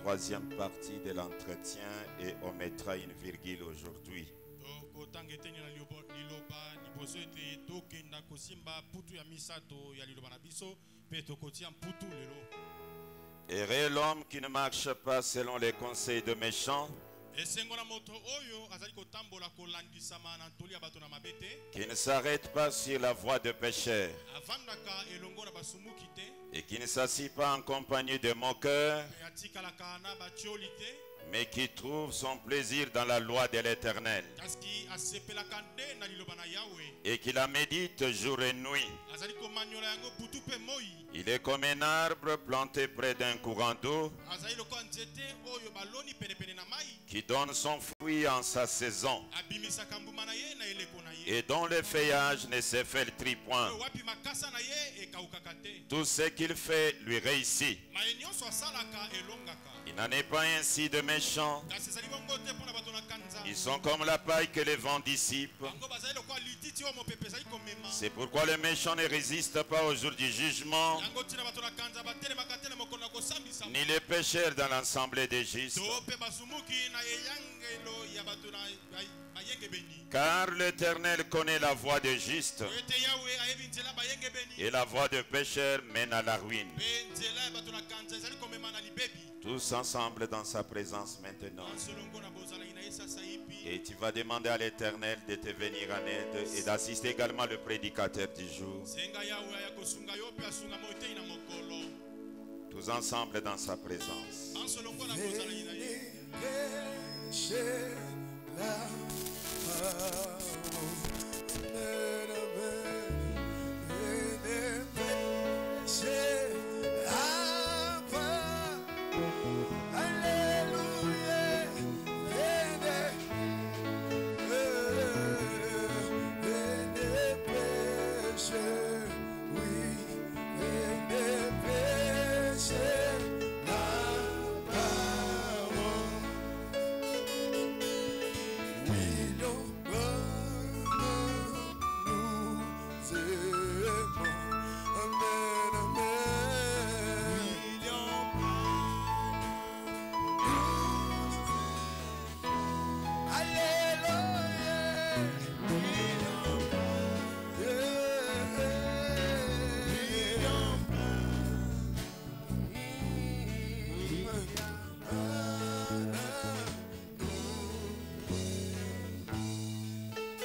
troisième partie de l'entretien et on mettra une virgule aujourd'hui. Heureux l'homme qui ne marche pas selon les conseils de méchants, qui ne s'arrête pas sur la voie de pécheurs, et qui ne s'assit pas en compagnie de moqueurs, mais qui trouve son plaisir dans la loi de l'Éternel, et qui la médite jour et nuit. Il est comme un arbre planté près d'un courant d'eau, qui donne son fruit en sa saison, et dont le feuillage ne s'effeuille point. Tout ce qu'il fait lui réussit. Il n'en est pas ainsi de méchants. Ils sont comme la paille que le vent dissipe. C'est pourquoi les méchants ne résistent pas au jour du jugement, ni les pécheurs dans l'assemblée des justes. Car l'Éternel connaît la voie des justes, et la voie des pécheurs mène à la ruine. Tous ensemble dans sa présence maintenant. Et tu vas demander à l'Éternel de te venir en aide et d'assister également le prédicateur du jour. Tous ensemble dans sa présence.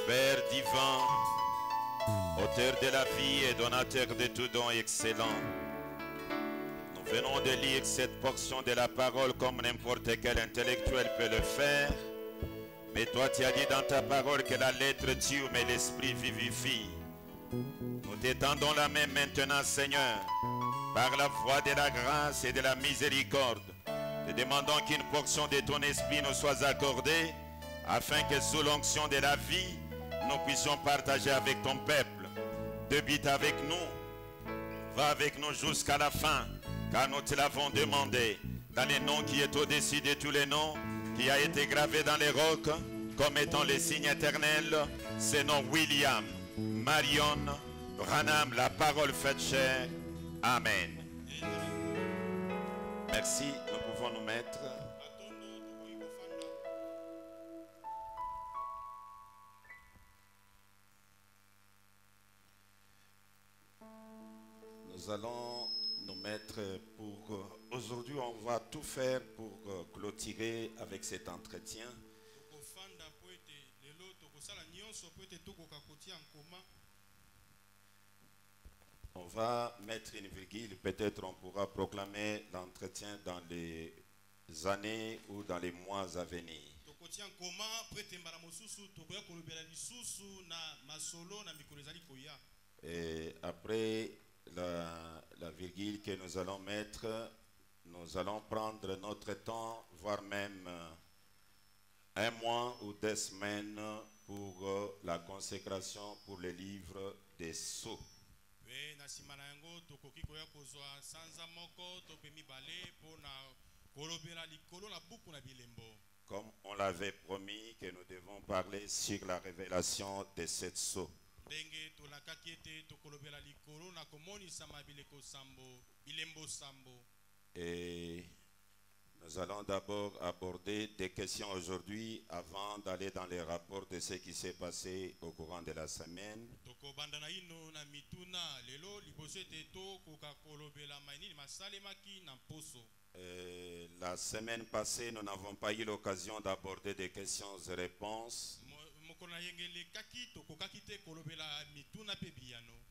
Père divin, auteur de la vie et donateur de tout don excellent, nous venons de lire cette portion de la parole comme n'importe quel intellectuel peut le faire. Mais toi tu as dit dans ta parole que la lettre tue mais l'esprit vivifie. Nous t'étendons la main maintenant, Seigneur, par la voie de la grâce et de la miséricorde. Te demandons qu'une portion de ton esprit nous soit accordée, afin que sous l'onction de la vie, nous puissions partager avec ton peuple. Débite avec nous, va avec nous jusqu'à la fin, car nous te l'avons demandé, dans le nom qui est au-dessus de tous les noms, qui a été gravé dans les rocs, comme étant les signes éternels, c'est nom William, Marion, Branham, la parole faite chair. Amen. Merci, nous pouvons nous mettre. Nous allons nous mettre pour... Aujourd'hui, on va tout faire pour clôturer avec cet entretien. On va mettre une virgule, peut-être on pourra proclamer l'entretien dans les années ou dans les mois à venir. Et après la virgule que nous allons mettre, nous allons prendre notre temps, voire même un mois ou 2 semaines pour la consécration pour le livre des sceaux. Comme on l'avait promis que nous devons parler sur la révélation des 7 sceaux. Et Nous allons d'abord aborder des questions aujourd'hui avant d'aller dans les rapports de ce qui s'est passé au courant de la semaine. La semaine passée, nous n'avons pas eu l'occasion d'aborder des questions et réponses.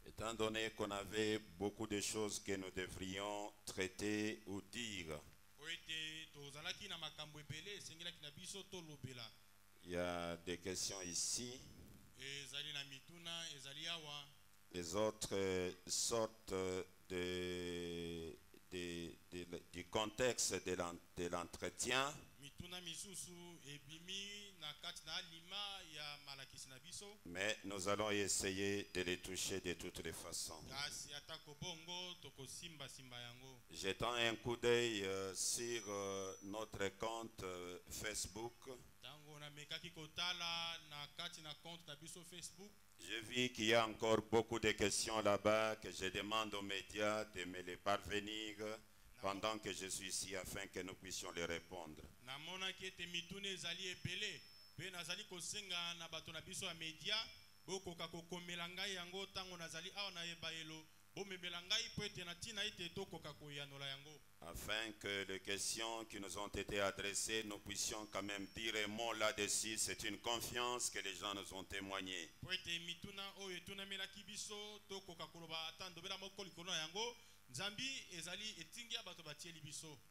Étant donné qu'on avait beaucoup de choses que nous devrions traiter ou dire. Il y a des questions ici. Les autres sortent du contexte de l'entretien. Mais nous allons essayer de les toucher de toutes les façons. Jetant un coup d'œil sur notre compte Facebook, j'ai vu qu'il y a encore beaucoup de questions là-bas que je demande aux médias de me les parvenir pendant que je suis ici afin que nous puissions les répondre. Afin que les questions qui nous ont été adressées, nous puissions quand même dire un mot là-dessus. C'est une confiance que les gens nous ont témoigné.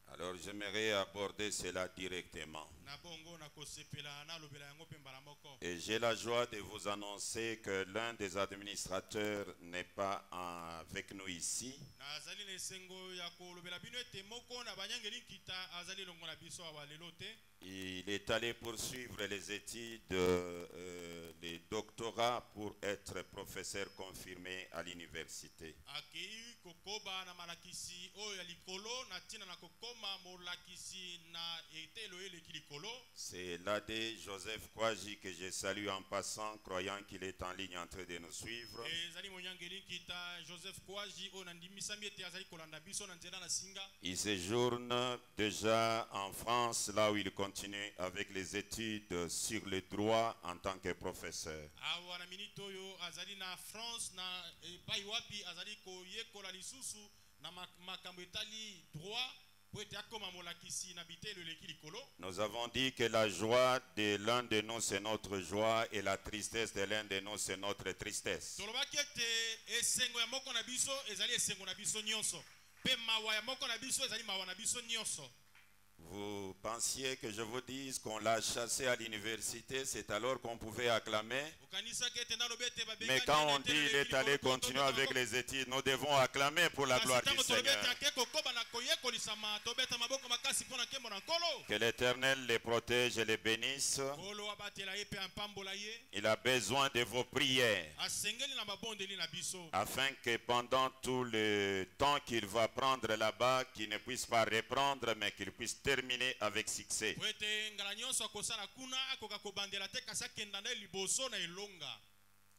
Alors j'aimerais aborder cela directement. Et j'ai la joie de vous annoncer que l'un des administrateurs n'est pas avec nous ici. Il est allé poursuivre les études, les doctorats pour être professeur confirmé à l'université. C'est l'AD Joseph Kouaji que je salue en passant, croyant qu'il est en ligne en train de nous suivre. Il séjourne déjà en France, là où il continue avec les études sur le droit en tant que professeur. Nous avons dit que la joie de l'un de nous c'est notre joie et la tristesse de l'un de nous c'est notre tristesse. Vous pensiez que je vous dise qu'on l'a chassé à l'université, c'est alors qu'on pouvait acclamer. Mais quand on dit qu'il est allé continuer avec les études, nous devons acclamer pour la gloire du Seigneur. Que l'Éternel les protège et les bénisse. Il a besoin de vos prières afin que pendant tout le temps qu'il va prendre là-bas, qu'il ne puisse pas reprendre, mais qu'il puisse terminer avec succès.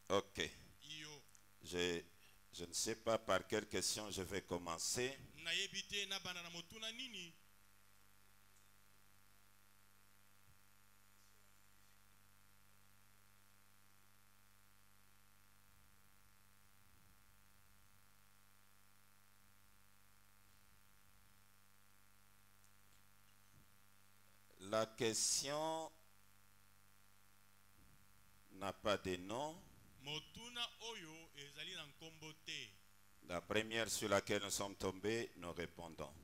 Ok. Je ne sais pas par quelle question je vais commencer. La question n'a pas de nom. La première sur laquelle nous sommes tombés, nous répondons.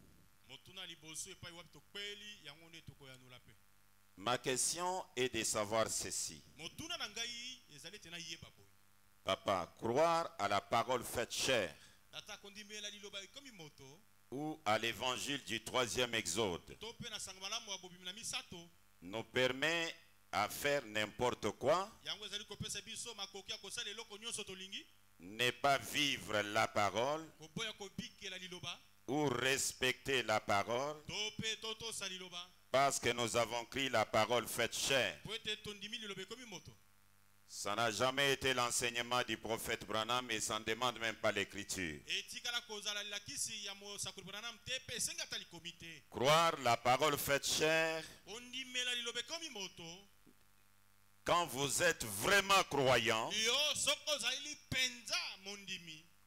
Ma question est de savoir ceci. Papa, croire à la parole faite chair ou à l'évangile du 3e exode nous permet à faire n'importe quoi, ne pas vivre la parole ou respecter la parole parce que nous avons cru la parole faite chair. Ça n'a jamais été l'enseignement du prophète Branham et ça ne demande même pas l'écriture. Croire la parole faite chair, quand vous êtes vraiment croyant,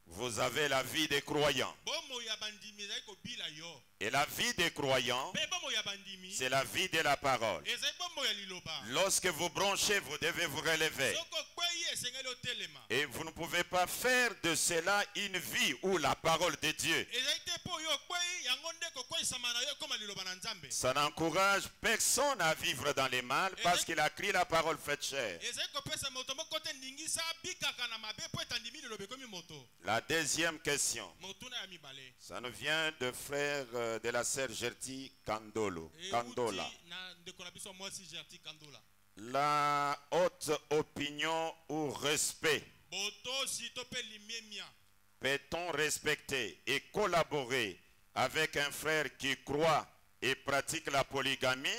vous avez la vie des croyants. Et la vie des croyants, c'est la vie de la parole. Lorsque vous branchez, vous devez vous relever. Et vous ne pouvez pas faire de cela une vie où la parole de Dieu. Ça n'encourage personne à vivre dans les mal parce qu'il a crié la parole faite chair. La deuxième question, ça nous vient de frère de la sœur Gertie Kandola. La haute opinion ou respect. Peut-on respecter et collaborer avec un frère qui croit et pratique la polygamie?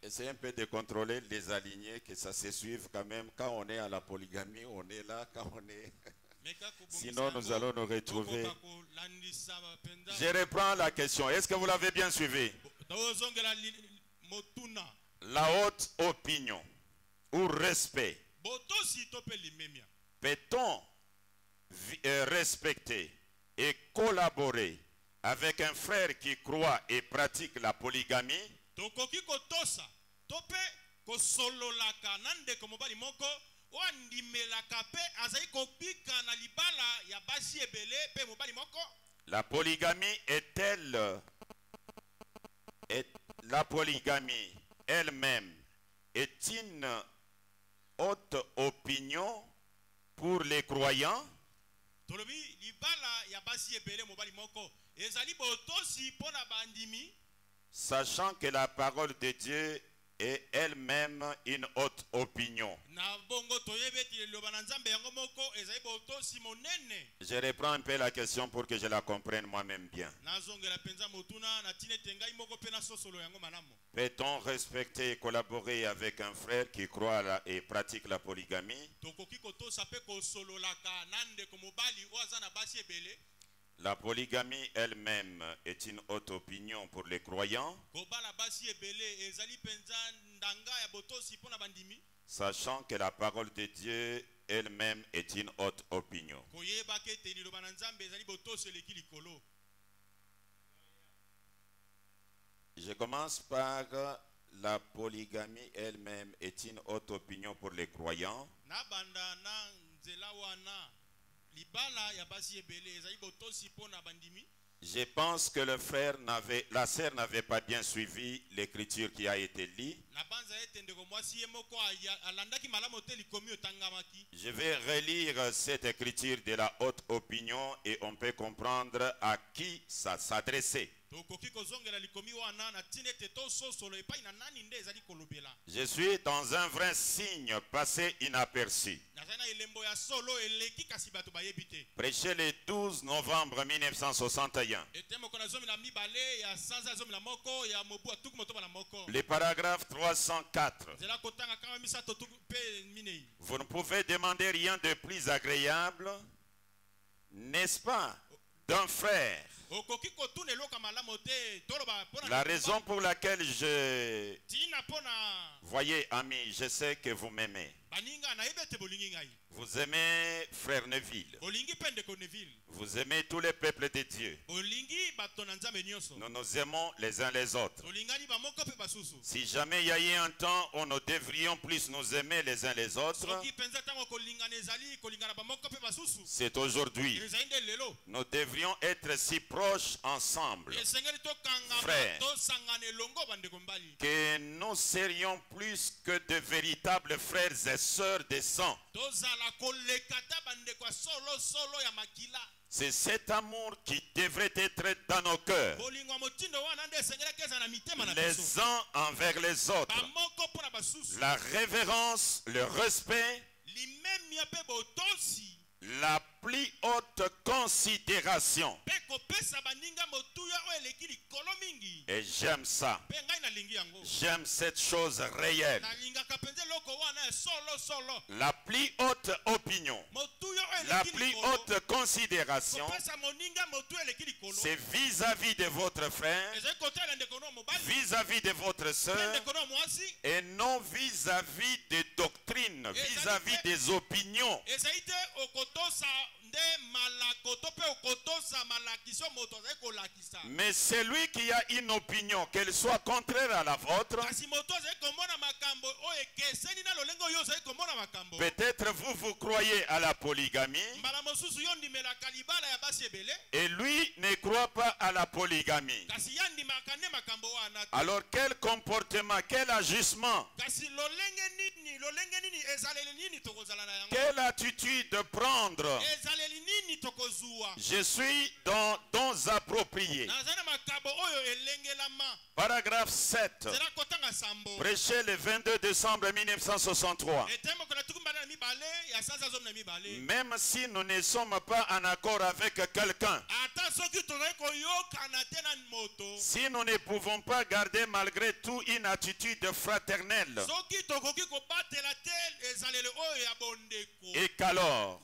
Essayez un peu de contrôler les alignés, que ça se suive quand même. Quand on est à la polygamie, on est là. Quand on est... Sinon, nous allons nous retrouver. Je reprends la question. Est-ce que vous l'avez bien suivi? La haute opinion ou respect. Peut-on respecter et collaborer avec un frère qui croit et pratique la polygamie? La polygamie la polygamie elle-même est une haute opinion pour les croyants? Sachant que la parole de Dieu est elle-même une haute opinion. Je reprends un peu la question pour que je la comprenne moi-même bien. Peut-on respecter et collaborer avec un frère qui croit et pratique la polygamie? La polygamie elle-même est une haute opinion pour les croyants, sachant que la parole de Dieu elle-même est une haute opinion. Je commence par la polygamie elle-même est une haute opinion pour les croyants. Je pense que la sœur n'avait pas bien suivi l'écriture qui a été lue. Je vais relire cette écriture de la haute opinion et on peut comprendre à qui ça s'adressait. Je suis dans un vrai signe passé inaperçu. Prêché le 12 novembre 1961. Le paragraphe 304. Vous ne pouvez demander rien de plus agréable, n'est-ce pas, d'un frère. La raison pour laquelle voyez, ami, je sais que vous m'aimez. Vous aimez Frère Neville. Vous aimez tous les peuples de Dieu. Nous nous aimons les uns les autres. Si jamais il y a eu un temps où nous devrions plus nous aimer les uns les autres, c'est aujourd'hui. Nous devrions être si proches ensemble, frères, que nous serions plus que de véritables frères et sœurs de sang. C'est cet amour qui devrait être dans nos cœurs, les uns envers les autres. La révérence, le respect, la plus haute considération Et j'aime ça. J'aime cette chose réelle. La plus haute opinion, la plus haute considération, c'est vis-à-vis de votre frère, vis-à-vis de votre soeur, et non vis-à-vis des doctrines, vis-à-vis des opinions. Mais celui qui a une opinion, qu'elle soit contraire à la vôtre, peut-être vous croyez à la polygamie, et lui ne croit pas à la polygamie. Alors quel comportement, quel agissement, quelle attitude prendre? Je suis dans dons appropriés. Paragraphe 7. Prêché le 22 décembre 1963. Même si nous ne sommes pas en accord avec quelqu'un, si nous ne pouvons pas garder malgré tout une attitude fraternelle, et qu'alors,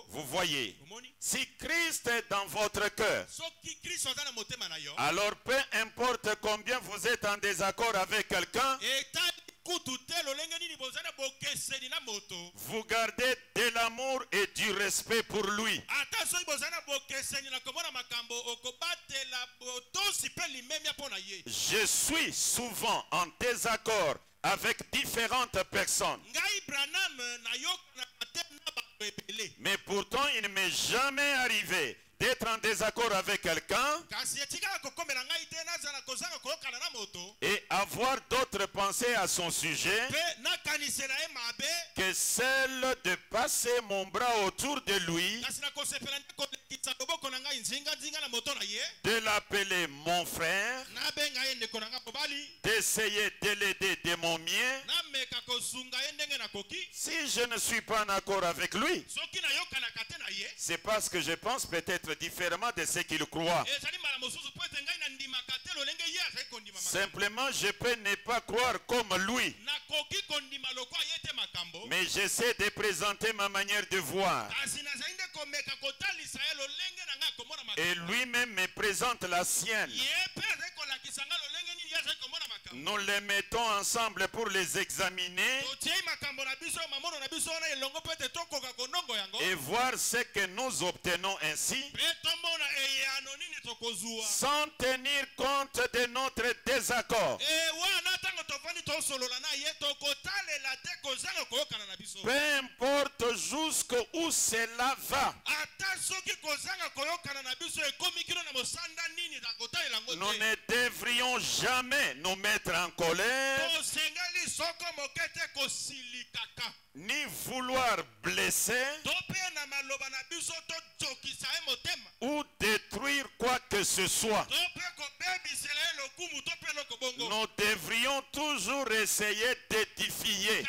vous voyez, si Christ est dans votre cœur, alors peu importe combien vous êtes en désaccord avec quelqu'un, vous gardez de l'amour et du respect pour lui. Je suis souvent en désaccord avec différentes personnes, mais pourtant il ne m'est jamais arrivé d'être en désaccord avec quelqu'un et avoir d'autres pensées à son sujet que celle de passer mon bras autour de lui, de l'appeler mon frère, d'essayer de l'aider de mon mieux. Si je ne suis pas en accord avec lui, c'est parce que je pense peut-être différemment de ce qu'il croit. Simplement, je peux ne pas croire comme lui, mais j'essaie de présenter ma manière de voir. Et lui-même me présente la sienne. Nous les mettons ensemble pour les examiner et voir ce que nous obtenons ainsi, sans tenir compte de notre désaccord. Peu importe jusqu'où cela va, nous ne devrions jamais nous mettre en colère, ni vouloir blesser ou détruire quoi que ce soit. Nous devrions toujours essayer d'édifier.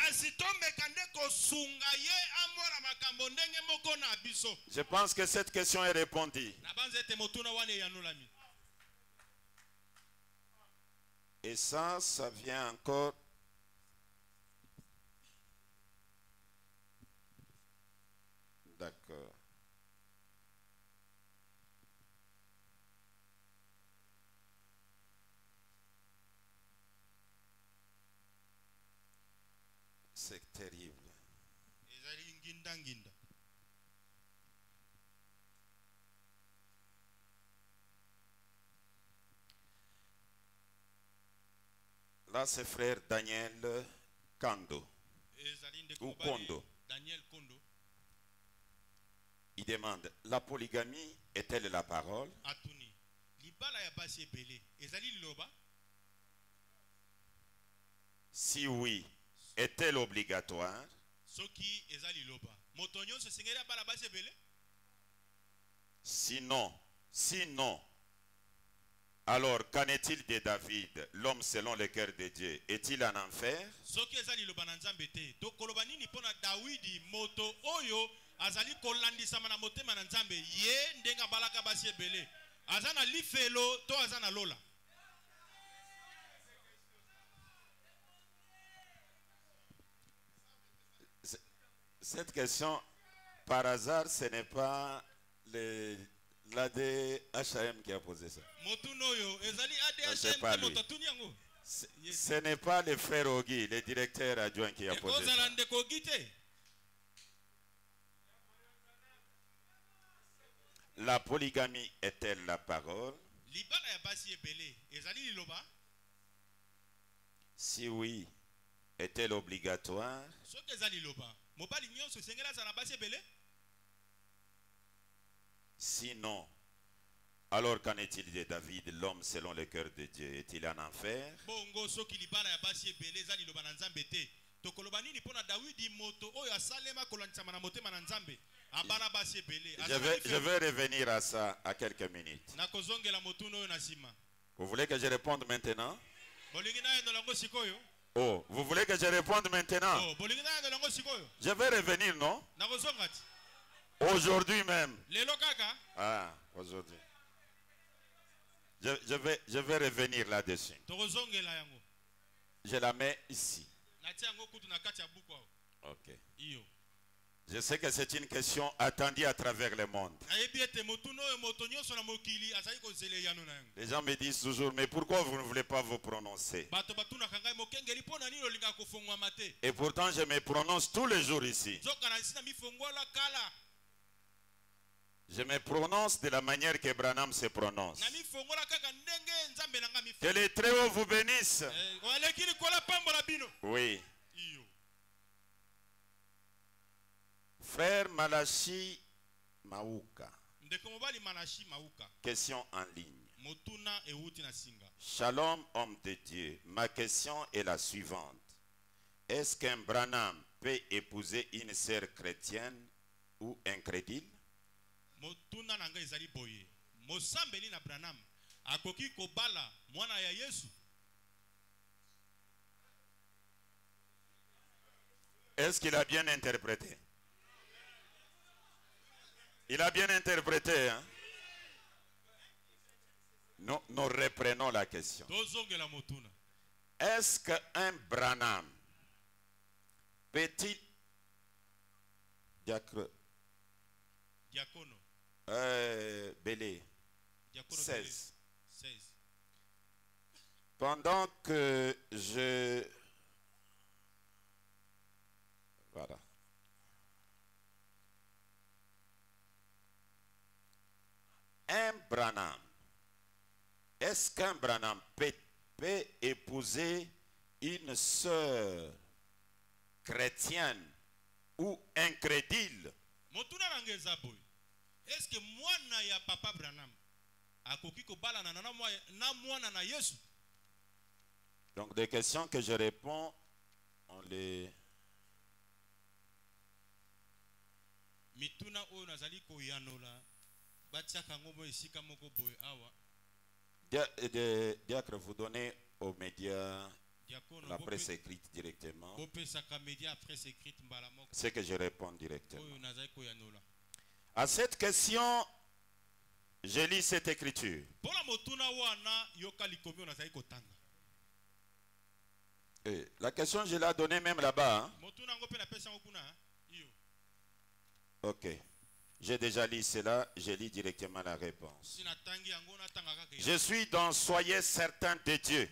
Je pense que cette question est répondue. Et ça vient encore. D'accord. C'est terrible. Là, c'est frère Daniel Kando. Ou Kondo. Daniel Kondo. Il demande, la polygamie est-elle la parole? Si oui, est-elle obligatoire? Sinon, alors qu'en est-il de David, l'homme selon le cœur de Dieu? Est-il en enfer? Azana lifelo to azana lola. Cette question, par hasard, ce n'est pas l'ADHM qui a posé ça. C'est pas lui. Ce n'est pas le frère Ogi, le directeur adjoint qui a posé ça. La polygamie est-elle la parole? Si oui, est-elle obligatoire? Sinon, alors qu'en est-il de David, l'homme selon le cœur de Dieu? Est-il en enfer? Je vais revenir à ça à quelques minutes. Vous voulez que je réponde maintenant? Oh, vous voulez que je réponde maintenant? Je vais revenir, non? Aujourd'hui même. Ah, aujourd'hui. Je vais revenir là-dessus. Je la mets ici. Ok. Je sais que c'est une question attendue à travers le monde. Les gens me disent toujours, mais pourquoi vous ne voulez pas vous prononcer? Et pourtant, je me prononce tous les jours ici. Je me prononce de la manière que Branham se prononce. Que les Très-Hauts vous bénissent. Oui. Frère Malachi Mauka. Question en ligne. Shalom, homme de Dieu. Ma question est la suivante. Est-ce qu'un Branham peut épouser une sœur chrétienne ou incrédule? Est-ce qu'il a bien interprété? Il a bien interprété, hein? Nous reprenons la question. Est-ce qu'un Branham peut-il Belé 16. Pendant que je... Voilà. Un Branham, est-ce qu'un Branham peut épouser une sœur chrétienne ou incrédule? Est-ce que moi na papa Branham akoki ko bala na mwana na Yesu? Donc des questions que je réponds, on les mituna o nazali ko yanola batiaka ngomo esika moko boy awa. Diacre, vous donnez aux médias la presse écrite directement. C'est que je réponds directement. À cette question, je lis cette écriture. Et la question, je l'ai donnée même là-bas. Hein? Ok. J'ai déjà lu cela, je lis directement la réponse. Je suis dans Soyez certains de Dieu.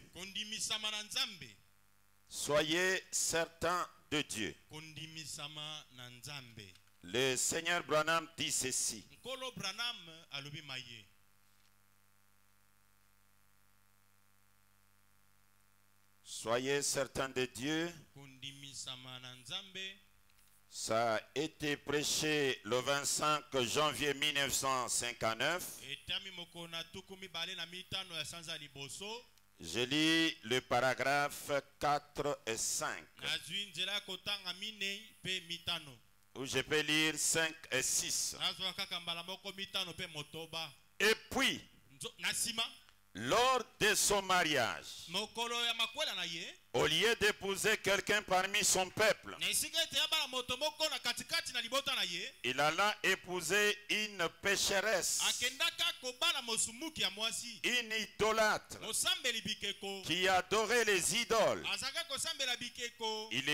Soyez certains de Dieu. Le Seigneur Branham dit ceci. Soyez certains de Dieu. Ça a été prêché le 25 janvier 1959. Je lis le paragraphe 4 et 5. Ou je peux lire 5 et 6. Et puis, lors de son mariage, mokolo ya makwela na ye au lieu d'épouser quelqu'un parmi son peuple, na esika ete abala moto moko na katikati na libota na ye il alla épouser une pécheresse, akendaka kobala mosumuki ya mwasi une idolâtre, mosambeli bikeko qui adorait les idoles. azaka kosambela bikeko Il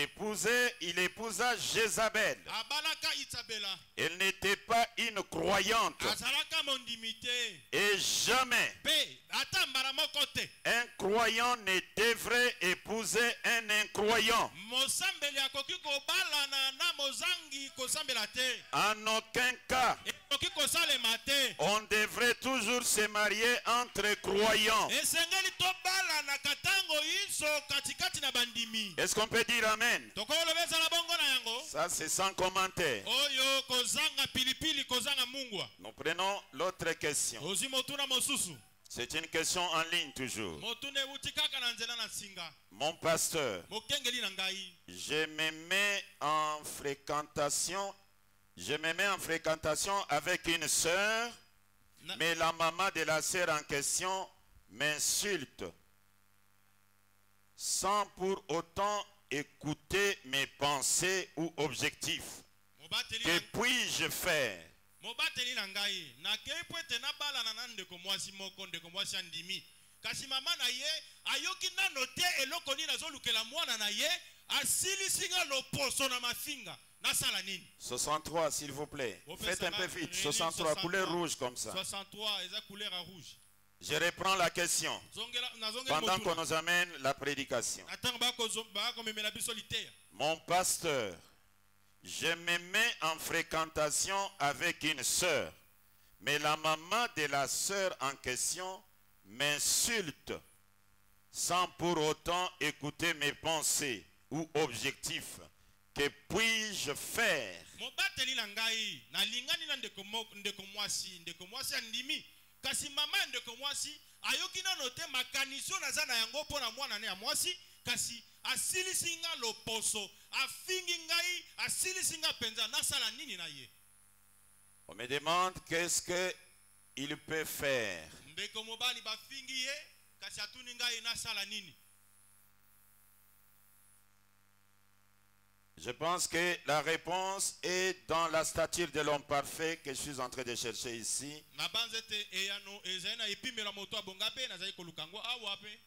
épousa Jézabel. abalaka Isabela Elle n'était pas une croyante. azalaka mondimite Et jamais pe ata mbala moko te un croyant ne devrait épouser un incroyant. mosambeli akoki kobalana na mozangi kosambela te En aucun cas, ekoki kosalema te on devrait toujours se marier entre croyants. esengeli tobalana katango iso katikati na bandimi Est-ce qu'on peut dire Amen? tokolobeza na bongo na yango Ça, c'est sans commentaire. oyo kozanga pilipili kozanga mungwa Nous prenons l'autre question. ozi motuna mosusu C'est une question en ligne toujours. motuna ewuti kaka na nzela na singa Mon pasteur, mokengeli na ngai je me mets en fréquentation. Je me mets en fréquentation avec une sœur, Na- mais la maman de la sœur en question m'insulte sans pour autant écouter mes pensées ou objectifs. mobateli Que na- puis-je faire? mobateli na ngai nakei po ete nabalana na ndeko mwasi moko ndeko mwasi andimi kasi mama na ye ayoki nano te eloko nini azolukela mwana na ye asilisi nga loposo na mafinga nasala nini 63, s'il vous plaît. Faites un peu vite. 63, couleur rouge comme ça. 63 eza couleur à rouge Je reprends la question pendant qu'on nous amène la prédication. natango bakomemela biso liteya Mon pasteur, je me mets en fréquentation avec une sœur, mais la maman de la sœur en question m'insulte sans pour autant écouter mes pensées ou objectifs. Que puis-je faire? mobateli na ngai nalingani na ndeko mwasi andimi kasi mama ya ndeko mwasi ayoki nano te makanisio naza na yango mpo na mwana ne ya mwasi kasi asilisi nga loposo afingi ngai asilisi nga mpenza nasala nini na ye On me demande qu'est-ce qu'il peut faire. ndeko mobali bafingi ye kasi atuni ngai nasala nini Je pense que la réponse est dans la stature de l'homme parfait que je suis en train de chercher ici. nabanza ete eyano ezali na epimela moto abonga mpe nazali koluka yango awa mpe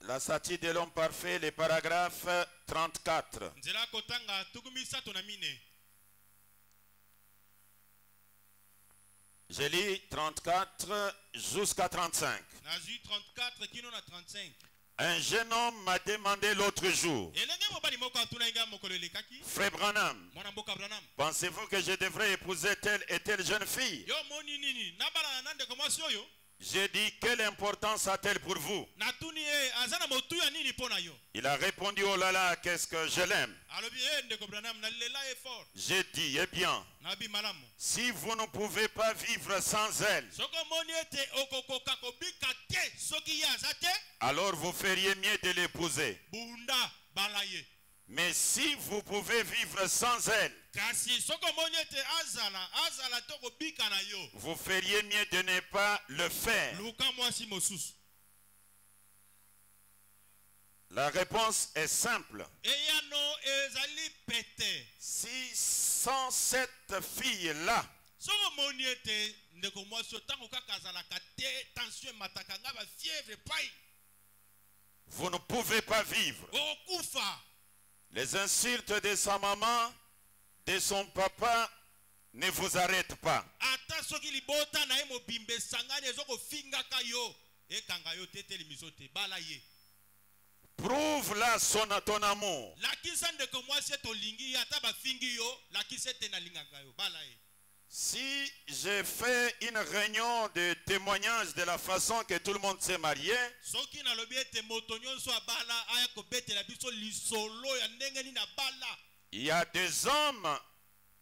La stature de l'homme parfait, le paragraphe 34. nzela kotanga tuku misato na mine Je lis 34 jusqu'à 35. nazwi 34 kino na 35 Un jeune homme m'a demandé l'autre jour, elenge mobali moko atuna ngai mokolo elekaki Frère Branham, mwana mboka Branham pensez-vous que je devrais épouser telle et telle jeune fille? yo moni nini nabalana na ndeko mwasi oyo J'ai dit, quelle importance a-t-elle pour vous? natuni ye aza na motuya nini mpo na yo Il a répondu, oh là là, qu'est-ce que je l'aime. alobi ndeko Branham nalela ye fort J'ai dit, eh bien, nabi malamu si vous ne pouvez pas vivre sans elle, soki omoni ete okokoka kobika te soki ye aza te alors vous feriez mieux de l'épouser. bunda bala ye Mais si vous pouvez vivre sans elle, kasi soki omoni ete azala to kobika na yo vous feriez mieux de ne pas le faire. luka mwasi mosusu La réponse est simple. eyano ezali pete Si sans cette fille-là, soki omoni ete ndeko mwasi oyo ntango kaka azalaka te tension emataka nga bafievre epai vous ne pouvez pas vivre. okufa Les insultes de sa maman, de son papa, ne vous arrêtent pas. ata soki libota na ye mobimba esangani ezokofingaka yo ekanga yo te telemiso te bala ye Prouve-la ton amour. lakisa ndeko mwasi ete olingi ye ata bafingi yo lakisa ete nalingaka yo bala ye Si j'ai fait une réunion de témoignage de la façon que tout le monde s'est marié, soki nalobi ete moto nyonso abala aya kobetela biso lisolo ya ndenge nini abala il y a des hommes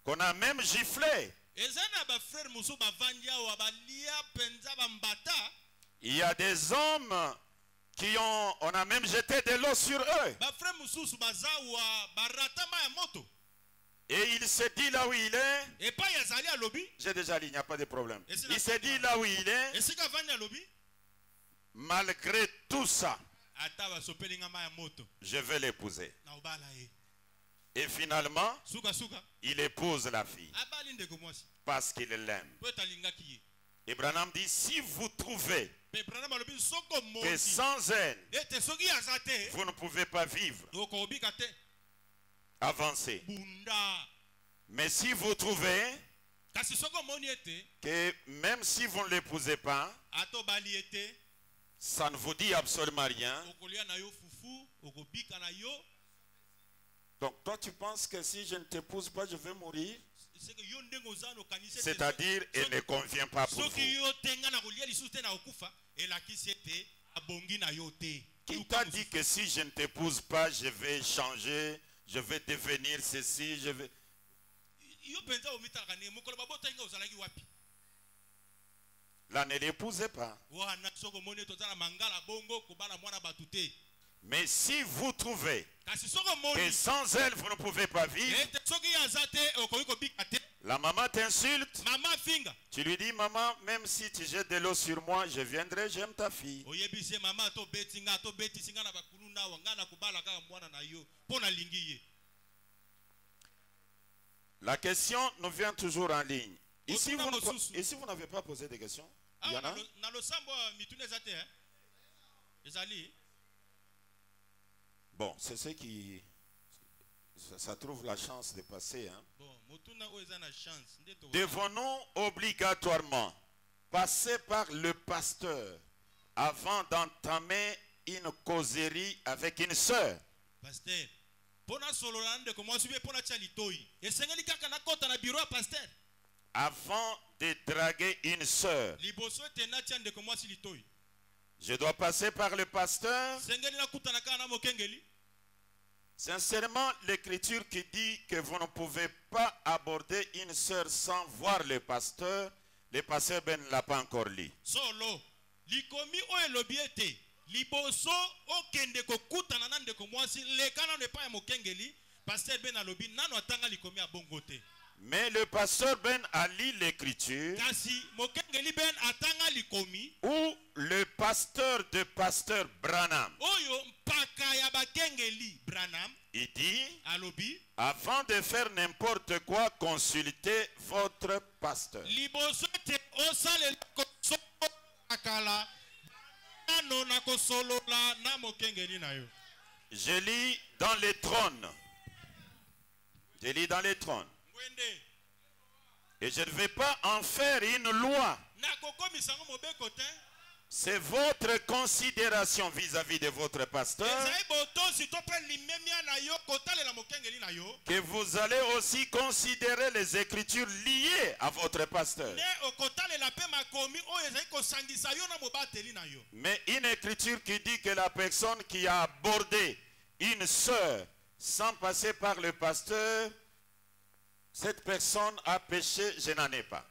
qu'on a même giflés. eza na bafrere mosusu bavandi awa balia mpenza bambata Il y a des hommes on a même jeté de l'eau sur eux. bafrere mosusu baza awa baratama ya moto Et il se dit là où il est. Et pas yazali à lobby. J'ai déjà dit, il n'y a pas de problème. Et c'est Il la se femme, dit là où il est. Et c'est qu'à vendre à lobby. Malgré tout ça, Ata va sopeli ngama ya moto. je vais l'épouser. Na obala e. Et finalement, Suka suka. il épouse la fille. Abali ndeko mwasi. Parce qu'il l'aime. Po talinga kiye. Et Branham dit, si vous trouvez Pe prana malobi soko mo. que sans elle, Ete soki azate. vous ne pouvez pas vivre, Oko obika te. avancez. Bunda. Mais si vous trouvez Kasi soko moni ete. que même si vous ne l'épousez pas, Ato bali ete. ça ne vous dit absolument rien. Okolia na yo fufu. Okobika na yo. Donc toi tu penses que si je ne t'épouse pas, je vais mourir? C'est que yo ndengo zano kanise. C'est-à-dire, elle ne convient pas pour vous. Soki yo tenga na kolia lisusu te na okufa. Elakisi ete abongi na yo te. Qui t'a dit que si je ne t'épouse pas, je vais changer, je vais devenir ceci, je vais... Yo penza omitaka ne mokolo babota inga ozalaki wapi? Là, ne l'épousez pas. Wana soko moni tozala mangala bongo kobala mwana batu te. Mais si vous trouvez Kasi soko que moni sans elle, vous ne pouvez pas vivre, ete soki azate okoki kobika te. la maman t'insulte, Mama finga. tu lui dis, maman, même si tu jettes de l'eau sur moi, je viendrai, j'aime ta fille. Oyebise mama to betinga to betisinga na bakulu na wanga na kubala kaka mwana na yo. Pona lingi ye. La question nous vient toujours en ligne. Ici, Otuna vous mosusu. ici, vous n'avez pas posé de questions. Il y en a? Na lo sambo mitune zate hein. Ezali. Bon, c'est ce qui... Ça trouve la chance de passer. Hein. Bon, motuna o eza na chance. Ndeto. Devons-nous obligatoirement passer par le pasteur avant d'entamer une causerie avec une sœur? Pasteur. Pona solo lande ko mwasi be pona tia litoi. Esengeli kaka na kota na bureau pasteur. Avant de draguer une sœur, Liboso ete na tia ndeko mwasi litoi. je dois passer par le pasteur. Sengeli na kuta na kana mokengeli. Sincèrement, l'écriture qui dit que vous ne pouvez pas aborder une sœur sans voir le pasteur Ben ne l'a pas encore lu. Solo. Likomi o elobi ete. Liboso okende ko kuta na ndeko mwasi le kana ne pa ya mokengeli. Pasteur Ben alobi nano atanga likomi abongo te. Mais le pasteur Ben a lu l'écriture Kasi mokengeli Ben atanga likomi. où le pasteur de pasteur Branham, Oyo mpaka ya bakengeli Branham. il dit, Alobi. avant de faire n'importe quoi, consultez votre pasteur. Liboso te osale kosolo akala. Nano na kosolo la na mokengeli na yo. Je lis dans les trônes. Je lis dans les trônes. Ngwende. Et je ne vais pas en faire une loi. Na kokomisango mobeko te. C'est votre considération vis-à-vis de votre pasteur que vous allez aussi considérer les écritures liées à votre pasteur. Mais une écriture qui dit que la personne qui a abordé une sœur sans passer par le pasteur, cette personne a péché, je n'en ai pas.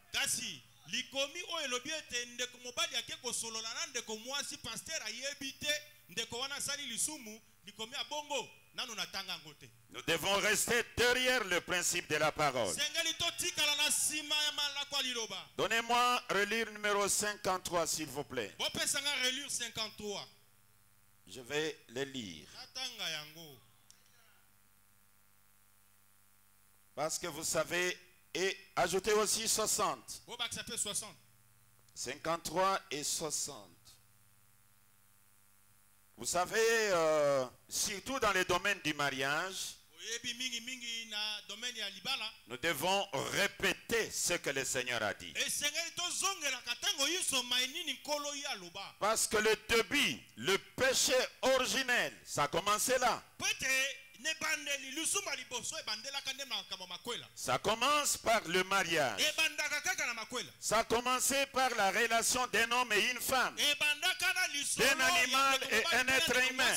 Likomi o elobi ete ndeko mobali ake kosolola na ndeko mwasi pasteur ayebi te ndeko wana sali lisumu likomi abongo nanu natanga ngote. Nous devons rester derrière le principe de la parole. Sengeli to tikala na sima ya malako liloba. Donnez-moi relire numéro 53 s'il vous plaît. Bopesanga relire 53. Je vais le lire. Natanga yango. Parce que vous savez, et ajoutez aussi 60. 53 et 60. Vous savez, surtout dans le domaine du mariage, nous devons répéter ce que le Seigneur a dit. Parce que le début, le péché originel, ça a commencé là. Ça commence par le mariage. Ça a commencé par la relation d'un homme et une femme, d'un animal et un être humain.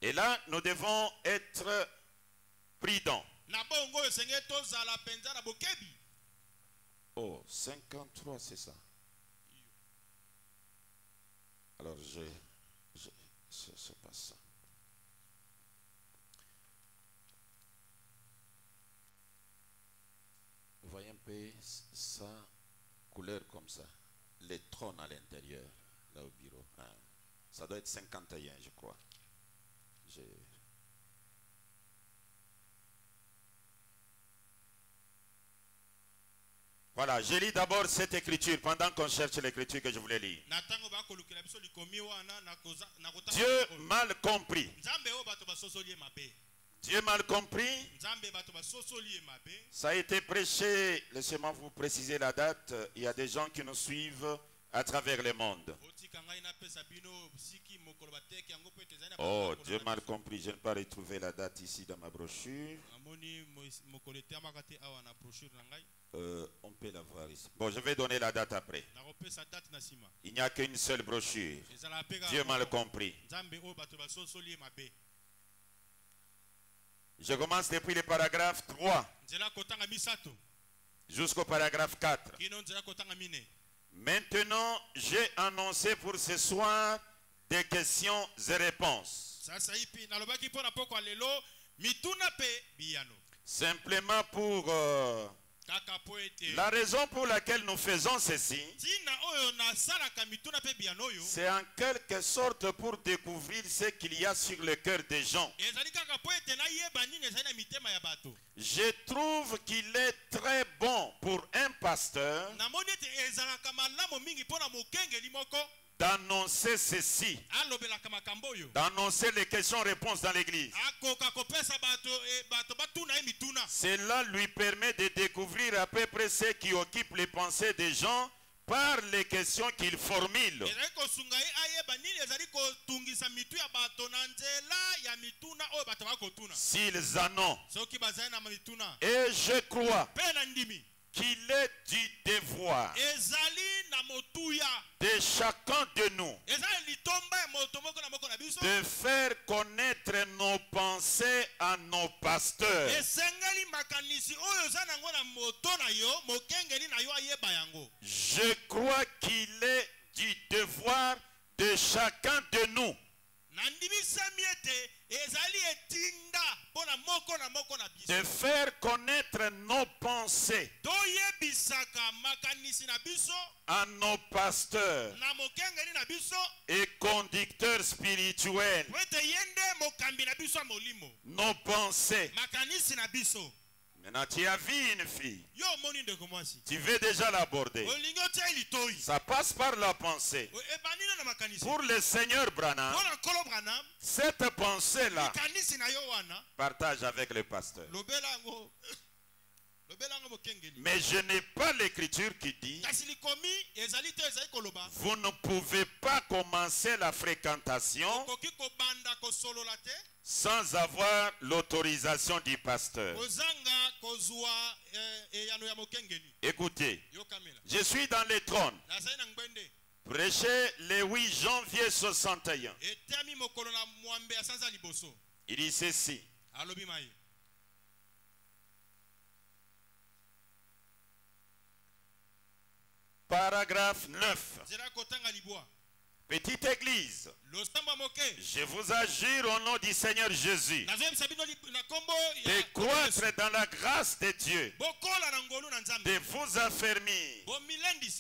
Et là, nous devons être prudents. Oh, 53, c'est ça. Alors, c'est pas ça. ça. Les trônes à l'intérieur, là au bureau. Hein. Ça doit être 51, je crois. Voilà, je lis d'abord cette écriture pendant qu'on cherche l'écriture que je voulais lire. Dieu mal compris. Dieu mal compris. Ça a été prêché, laissez-moi vous préciser la date. Il y a des gens qui nous suivent à travers le monde. Oh, Dieu mal compris. Je n'ai pas retrouvé la date ici dans ma brochure. On peut la voir ici. Bon, je vais donner la date après. Il n'y a qu'une seule brochure. Dieu mal compris. Je commence depuis le paragraphe 3 jusqu'au paragraphe 4. Maintenant, j'ai annoncé pour ce soir des questions et réponses. Simplement pour la raison pour laquelle nous faisons ceci, c'est en quelque sorte pour découvrir ce qu'il y a sur le cœur des gens. Je trouve qu'il est très bon pour un pasteur d'annoncer ceci, d'annoncer les questions-réponses dans l'église. Cela lui permet de découvrir à peu près ce qui occupe les pensées des gens par les questions qu'il formule. S'ils en ont. Et je crois qu'il est du devoir de chacun de nous de faire connaître nos pensées à nos pasteurs. Je crois qu'il est du devoir de chacun de nous de faire connaître nos pensées à nos pasteurs et conducteurs spirituels. Nos pensées. Maintenant, tu as vu une fille. Tu veux déjà l'aborder. Ça passe par la pensée. Pour le Seigneur Branham, cette pensée-là partage avec le pasteur. Mais je n'ai pas l'écriture qui dit vous ne pouvez pas commencer la fréquentation sans avoir l'autorisation du pasteur. Écoutez, je suis dans les trônes. Prêché le 8 janvier 61. Il dit ceci. Paragraphe 9. Petite église, je vous adjure au nom du Seigneur Jésus de croître dans la grâce de Dieu, de vous affermir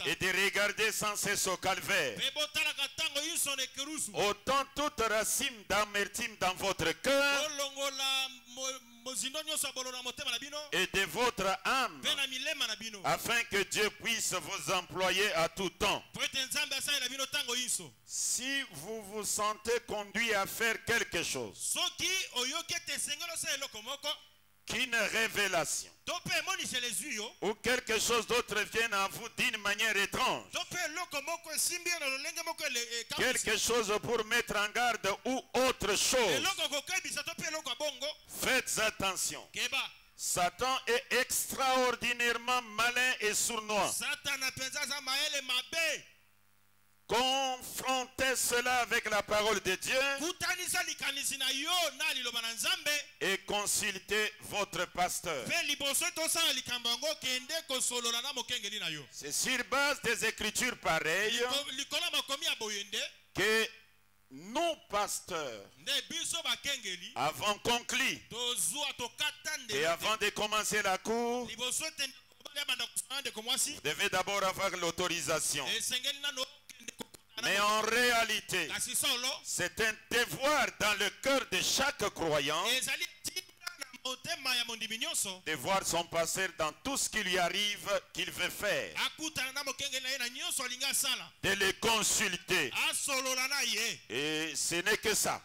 et de regarder sans cesse au calvaire. Autant toute racine d'amertume dans votre cœur et de votre âme, afin que Dieu puisse vous employer à tout temps. Si vous vous sentez conduit à faire quelque chose qu'une révélation ou quelque chose d'autre vienne à vous d'une manière étrange, quelque chose pour mettre en garde ou autre chose, faites attention. Satan est extraordinairement malin et sournois. Confrontez cela avec la parole de Dieu et consultez votre pasteur. C'est sur base des écritures pareilles que nous, pasteurs, avons conclu et avant de commencer la cour, Vous devez d'abord avoir l'autorisation. Mais en réalité, c'est un devoir dans le cœur de chaque croyant de voir son pasteur dans tout ce qui lui arrive qu'il veut faire, de le consulter. Et ce n'est que ça.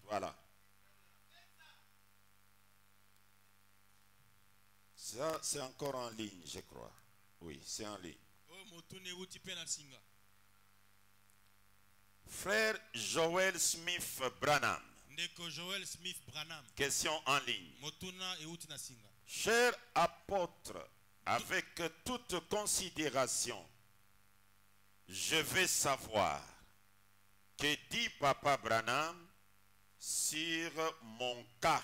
Voilà. Ça, c'est encore en ligne, je crois. Oui, c'est en ligne. Frère Joel Smith Branham. Question en ligne. Cher apôtre, avec toute considération, je veux savoir que dit Papa Branham sur mon cas.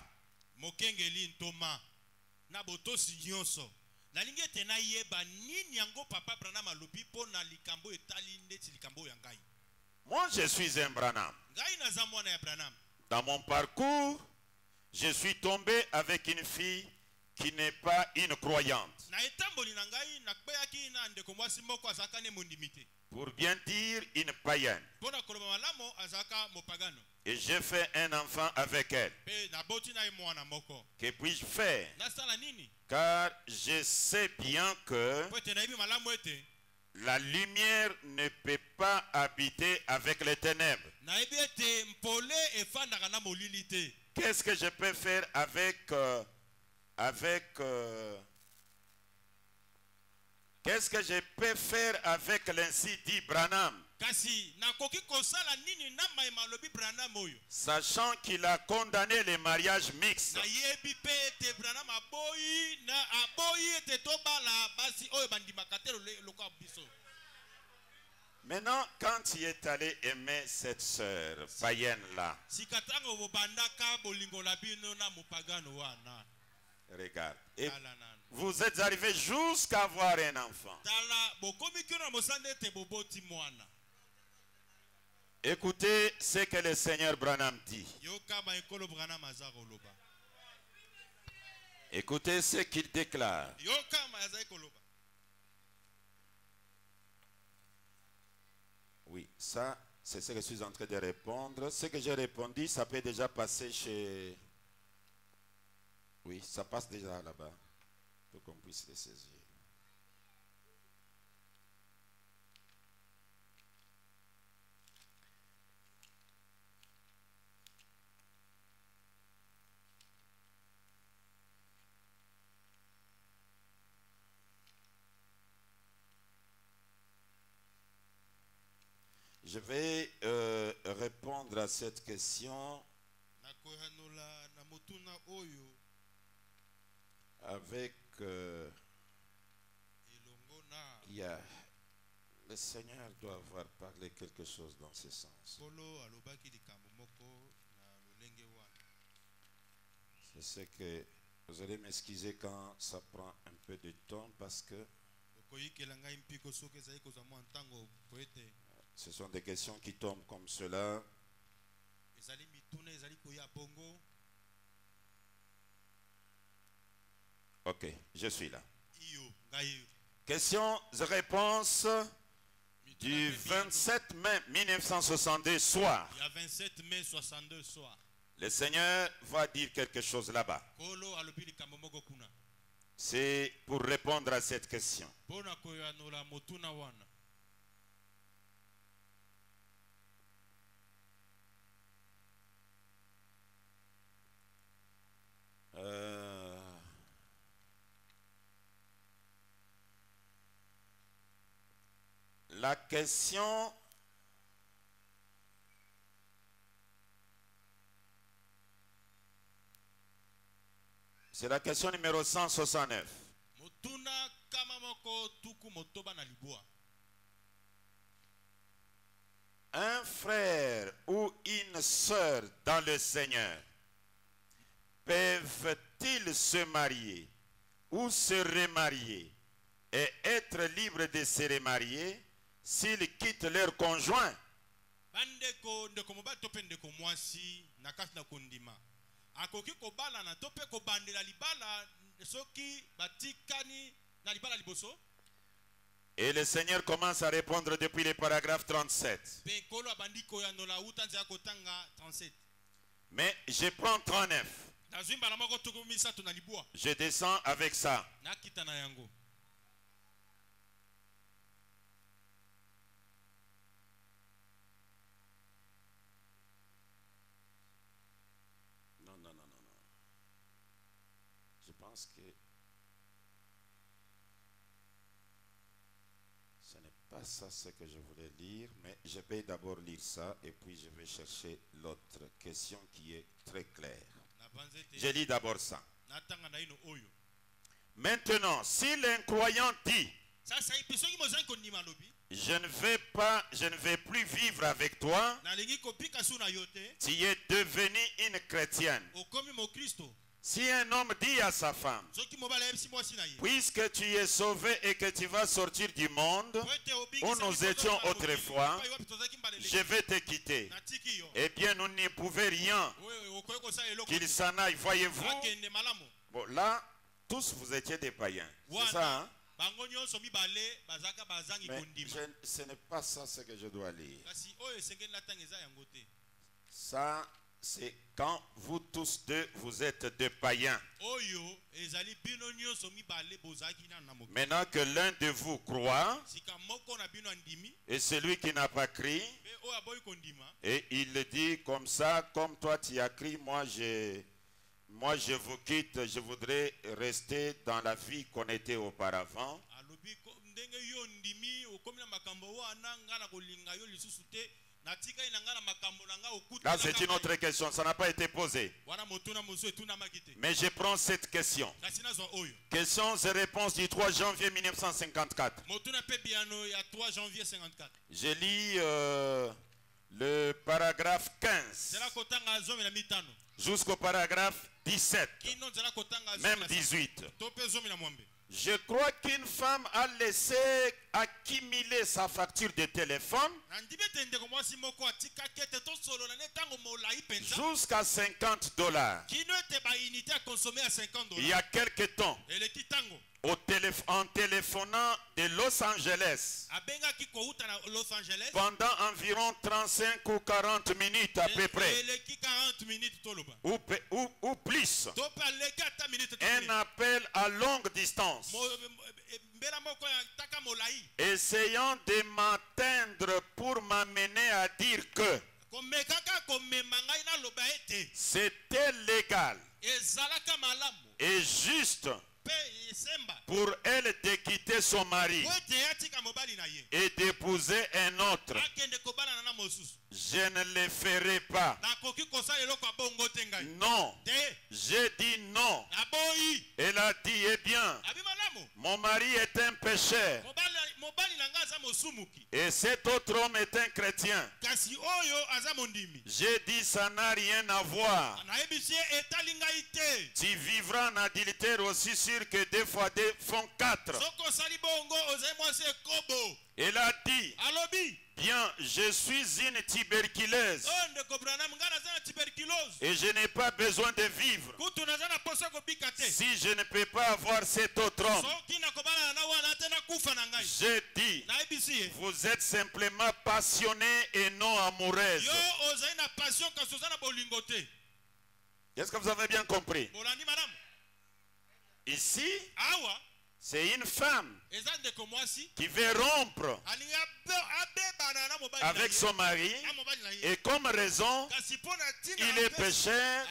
Moi, je suis un Branham. Dans mon parcours, je suis tombé avec une fille qui n'est pas une croyante. Pour bien dire, une païenne. Et j'ai fait un enfant avec elle. Que puis-je faire? Car je sais bien que la lumière ne peut pas habiter avec les ténèbres. Qu'est-ce que je peux faire qu'est-ce que je peux faire avec l'ainsi dit Branham? Sachant qu'il a condamné les mariages mixtes. Maintenant, quand il est allé aimer cette sœur païenne-là, regarde, et vous êtes arrivé jusqu'à avoir un enfant. Écoutez ce que le Seigneur Branham dit. Écoutez ce qu'il déclare. Oui, ça, c'est ce que je suis en train de répondre. Ce que j'ai répondu, ça peut déjà passer chez... Oui, ça passe déjà là-bas, pour qu'on puisse les saisir. Je vais répondre à cette question avec le Seigneur doit avoir parlé quelque chose dans ce sens. C'est ce que vous allez m'excuser quand ça prend un peu de temps parce que ce sont des questions qui tombent comme cela. Ok, je suis là. Questions-réponses du 27 mai 1962 soir. Le Seigneur va dire quelque chose là-bas. C'est pour répondre à cette question. La question c'est la question numéro 169. Un frère ou une sœur dans le Seigneur peuvent-ils se marier ou se remarier et être libres de se remarier s'ils quittent leur conjoint? na libala liboso. Et le Seigneur commence à répondre depuis le paragraphe 37. Pe nkolo abandi koyandola uta nzela kotanga 37. Mais je prends 39. Nazwi mbala moko tuku misato na libwa. Je descends avec ça. Nakita na yango. Non. Je pense que ce n'est pas ça ce que je voulais lire, mais je vais d'abord lire ça et puis je vais chercher l'autre question qui est très claire. Je lis d'abord ça. Maintenant, si l'incroyant dit, je ne vais plus vivre avec toi, tu es devenu une chrétienne. Si un homme dit à sa femme, puisque tu es sauvé et que tu vas sortir du monde où nous étions autrefois, je vais te quitter. Eh bien, nous n'y pouvons rien qu'il s'en aille. Voyez-vous, bon, là, tous vous étiez des païens. C'est ça, hein? Mais ce n'est pas ça ce que je dois lire. Ça, c'est quand vous tous deux, vous êtes des païens. Maintenant que l'un de vous croit, et celui qui n'a pas crié, et il le dit comme ça, comme toi tu as crié, moi je vous quitte, je voudrais rester dans la vie qu'on était auparavant. Là, c'est une autre question, ça n'a pas été posé. Mais je prends cette question. Questions et réponses du 3 janvier 1954. Je lis le paragraphe 15 jusqu'au paragraphe 17, même 18. Je crois qu'une femme a laissé accumuler sa facture de téléphone jusqu'à $50. Il y a quelque temps, en téléphonant de Los Angeles, pendant environ 35 ou 40 minutes à peu près, ou plus, un appel à longue distance, essayant de m'atteindre pour m'amener à dire que c'était légal et juste pour elle de quitter son mari et d'épouser un autre. Je ne le ferai pas. Non. J'ai dit non. Elle a dit, eh bien, mon mari est un pécheur et cet autre homme est un chrétien. J'ai dit, ça n'a rien à voir. Tu vivras en adultère aussi sûr que 2 fois 2 font 4. Elle a dit, bien, je suis une tuberculeuse et je n'ai pas besoin de vivre si je ne peux pas avoir cet autre homme. J'ai dit, vous êtes simplement passionné et non amoureuse. Est-ce que vous avez bien compris? Ici, c'est une femme qui veut rompre avec son mari et comme raison, il est pécheur.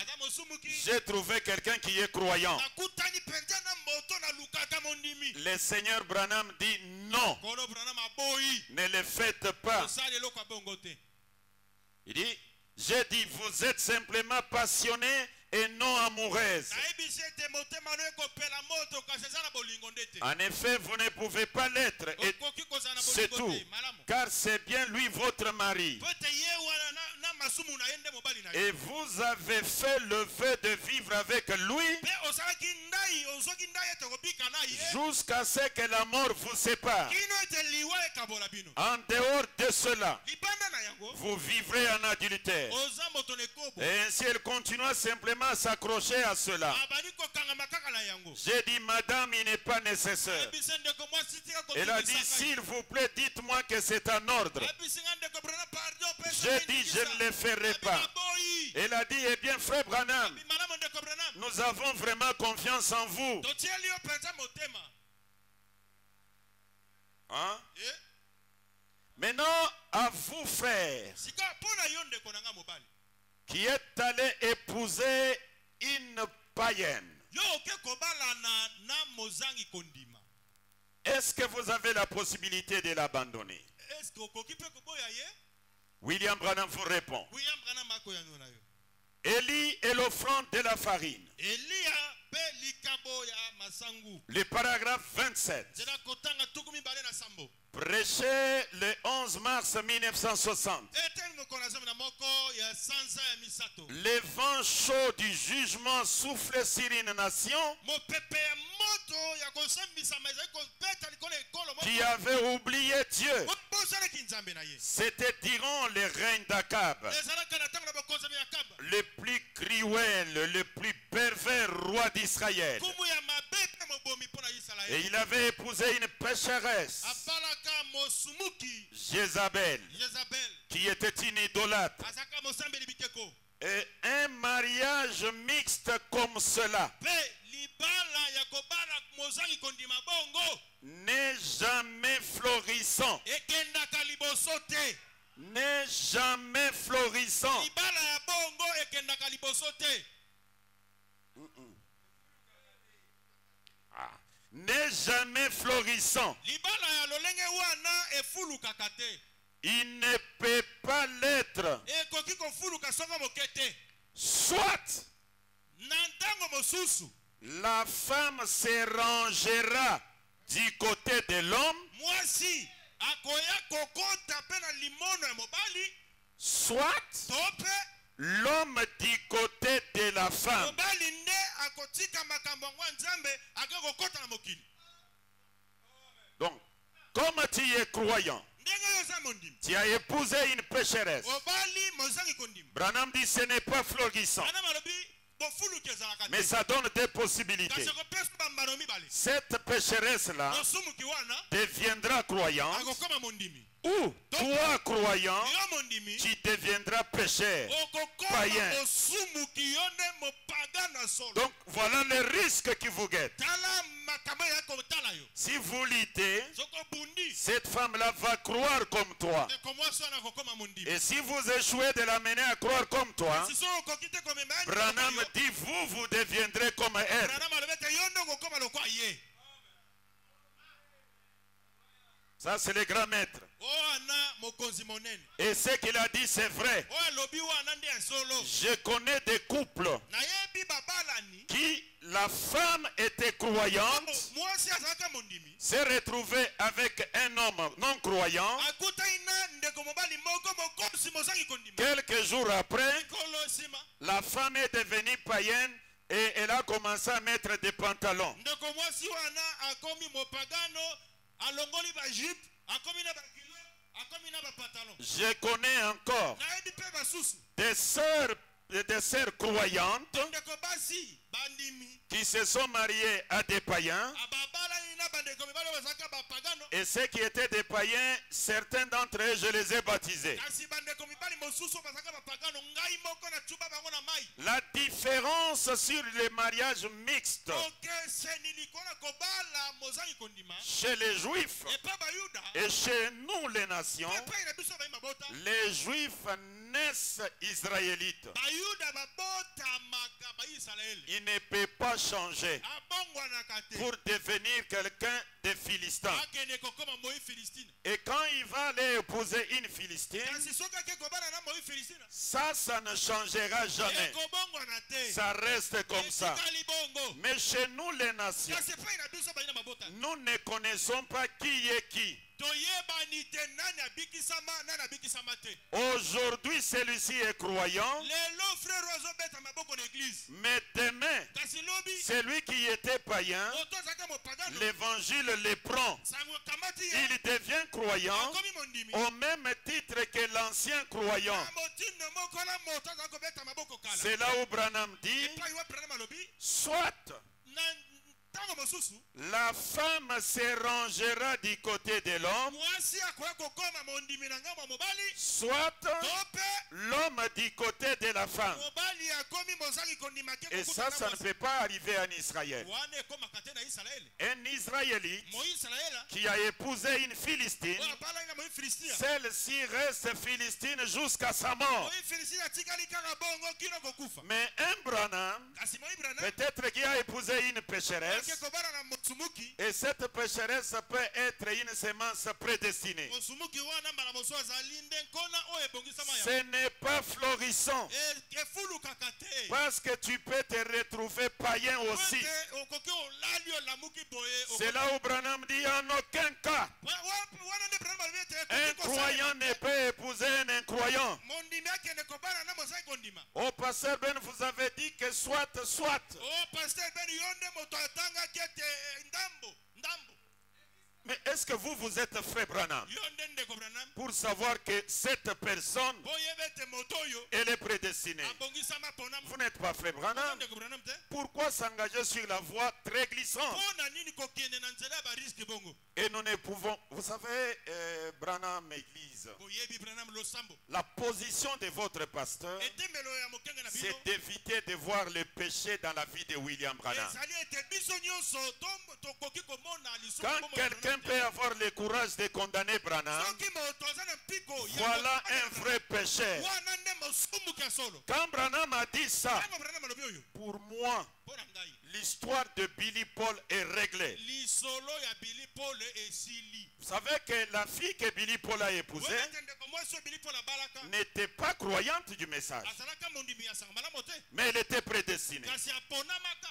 J'ai trouvé quelqu'un qui est croyant. Le Seigneur Branham dit non, ne le faites pas. Il dit, j'ai dit, vous êtes simplement passionné et non amoureuse. En effet, vous ne pouvez pas l'être, et c'est tout, car c'est bien lui votre mari. Et vous avez fait le vœu de vivre avec lui jusqu'à ce que la mort vous sépare. En dehors de cela, vous vivrez en adultère. Et ainsi elle continua simplement à s'accrocher à cela. J'ai dit, madame, il n'est pas nécessaire. Biso ndeko mwasi tika Elle a kotungisa dit, ngai. s'il vous plaît, dites-moi que c'est un ordre. Abisinga ndeko Branham, pardon, pesa J'ai nini dit, je kisa. ne le ferai pas. Abimaboyi. Elle a dit, eh bien, frère Branham, Malamu ndeko Branham. nous avons vraiment confiance en vous. Totieli yo penza motema. Hein? Eh? Maintenant, à vous, frères, Sika pona yo ndeko nanga mobali. qui êtes allés épouser une païenne, Yo oke kobala na mozangi kondima. est-ce que vous avez la possibilité de l'abandonner? Est-ce que okoki pe koboya ye? William Branham vous répond. William Branham akoyango na yo. Élie est l'offrande de la farine. Elia pe likabo ya masangu. Le paragraphe 27. Zela kotanga tukumi bale na sambo. Prêché le 11 mars 1960. Eten mokonazo na moko ya sanza ya misato. Le vent chaud du jugement souffle sur une nation Mo pepe ya moto ya kosambisa meza ko beta likolo ekolo mo. qui avait oublié Dieu. Bosala kinzambe na ye. C'était durant le règne d'Akab, Ezala kana tango na bokonzami ya Kaba. le plus cruel, le plus pervers roi d'Israël. Kumu ya mabete mobomi pona Israël. Et il avait épousé une pécheresse, Apalaka mosumuki Jézabel, Jezabel. qui était une idolâtre. Azaka mosambeli biteko. Et un mariage mixte comme cela Pe libala ya kobala mozangi kondima bongo. n'est jamais florissant. Ekendaka liboso te. N'est jamais florissant. Libala ya bongo ekendaka liboso te. N'est jamais florissant. Libala ya lolenge wana efulukaka te. Il ne peut pas l'être. Ekoki kofuluka songo mokete. Soit Na ntango mosusu la femme se rangera du côté de l'homme, mwasi akoya kokota pe na limono ya mobali soit to pe l'homme du côté de la femme. mobali nde akotika makambo yango ya nzambe ake kokota na mokili. Donc, comme tu es croyant, Ndenge yo za mondimi tu as épousé une pécheresse. obali mozangi kondima. Branham dit ce n'est pas florissant, Ana malobi bofuluki ezalaka mais te. ça donne des possibilités. Kasi kopesa bambano mibale. Cette pécheresse-là Mosumuki wana deviendra croyante, akokoma mondimi. ou toi croyant, Yo mondimi tu deviendras pécheur. okokoma Païen. mosumuki yo nde mopagana solo. Donc voilà le risque qui vous guette. Tala makambo ya kotala yo. Si vous luttez, Soko bundi cette femme-là va croire comme toi. ndeko mwasi wana akokoma mondimi. Et si vous échouez de l'amener à croire comme toi, Si so okoki te komema ye Branham yo, dit vous deviendrez comme elle. Branham alobi ete yo nde okokoma lokwa ye. Ça, c'est le grand maître. Oyo ana mokonzi monene. Et ce qu'il a dit, c'est vrai. Oyo alobi wana nde ya solo. Je connais des couples Nayebi babalani qui, la femme était croyante, mwasi azalaka mondimi s'est retrouvée avec un homme non croyant. akutani na ndeko mobali moko mokosi mozangi kondima. Quelques jours après, Nkolo nsima la femme est devenue païenne et elle a commencé à mettre des pantalons. ndeko mwasi wana akomi mopagano alongoli bajupe akomi na bakilo akomi na bapantalon. Je connais encore Nayebi mpe basusu des sœurs croyantes ndeko basi bandimi qui se sont mariées à des païens. ababalani na bandeko mibali oyo bazalaka bapagano. Et ceux qui étaient des païens, certains d'entre eux, je les ai baptisés. Kasi bandeko mibali mosusu oyo bazalaka bapagano ngai moko na tsuba bango na mai. La différence sur les mariages mixtes okeseni likolo kobala mozangi kondima chez les juifs epa bayuda et chez nous les nations, epai na biso bayi mabota les juifs naissent israélites. bayuda babotamaka baisraele Il ne peut pas changer abongwanaka te pour devenir quelqu'un de philistin. akende kokoma moi Philistine. Et quand il va aller épouser une philistine, Kasi soki ake kobala na moi Philistine ça ne changera jamais. ekobongwana te Ça reste comme ça. etikali bongo. Mais chez nous les nations, Kasi epai na biso bayi na mabota nous ne connaissons pas qui est qui. toyebani te nani abikisama nani abikisama te. Aujourd'hui, celui-ci est croyant, lelo frère azobeta maboko na église mais demain, kasi lobi celui qui était païen, moto azalaka mopagano l'évangile le prend. sango kamati ye Il devient croyant akomi mondimi au même titre que l'ancien croyant. na motindo moko na moto azala kobeta maboko kala C'est là où Branham dit, epai wa Branham alobi soit na ntango mosusu la femme se rangera du côté de l'homme, mwasi akoya kokoma mondimi na ngambo ya mobali soit to mpe l'homme du côté de la femme. mobali akomi mozangi kondima ke Et ça ne peut pas arriver en Israël. wana ekomaka te na Israele. Un Israélite Moisraël qui a épousé une Philistine, oyo abalaki na Mofilistia celle-ci reste Philistine jusqu'à sa mort. Mofilistia atikali kaka bongo kino kokufa. Mais un Branham, Kasi Moibranam peut-être qui a épousé une pécheresse, akekobana na motsumuki et cette pécheresse peut être une semence prédestinée. motsumuki wana mbala mosu azali nde nkona oyo ebongisama ya Ce n'est pas florissant, efulukaka te parce que tu peux te retrouver païen aussi. ete okoki olali olamuki boye C'est là où Branham dit en aucun cas, wana nde Branham alobi ete un ekoki kosala. croyant ne peut épouser un incroyant. mondimi akende kobana na mozali kondima. Au pasteur Ben, vous avez dit que soit. Pasteur Ben yo nde moto atangaki ete ndambo. Mais est-ce que vous êtes frère Branham Yo nde ndeko Branham pour savoir que cette personne, boyeba ete moto oyo elle est prédestinée? abongisama ponama. Vous n'êtes pas frère Branham. Ndeko Branham te Pourquoi s'engager sur la voie très glissante? mpona nini kokende na nzela ya bariske bongo Et nous ne pouvons... Vous savez, Branham Église, boyebi Branham losambo la position de votre pasteur, etembelo ya mokenge na bino c'est d'éviter de voir le péché dans la vie de William Branham. ezali ete biso nyonso tokoki komona Quand quelqu'un peut avoir le courage de condamner Branham, soki moto aza na mpiko voilà un vrai péché. wana nde mosumbuki ya solo. Quand Branham a dit ça, ntango Branham alobi oyo pour moi, mpo na ngai l'histoire de Billy Paul est réglée. lisolo ya Billy Paul esili. Vous savez que la fille que Billy Paul a épousée wana ete ndeko mwasi oyo Billy Paul abalaka n'était pas croyante du message, azalaka mondimi ya sanga malamu te mais elle était prédestinée. kasi aponamaka.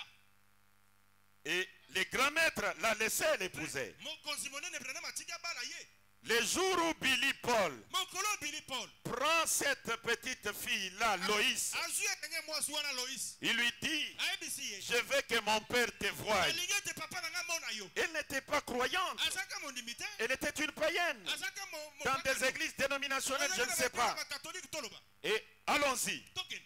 Et le grand maître l'a laissé l'épouser. mokonzi monene Branham atiki abala ye. Le jour où Billy Paul mokolo Billy Paul prend cette petite fille-là, Loïs, azwi ndenge mwasi wana Lois il lui dit, ayebisi ye je veux que mon père te voie. alingi ete papa na nga mona yo. Elle n'était pas croyante. azalaka mondimi te Elle était une païenne. azalaka Dans des églises dénominationnelles, je ne sais pas. bakatolike toloba Et allons-y. tokende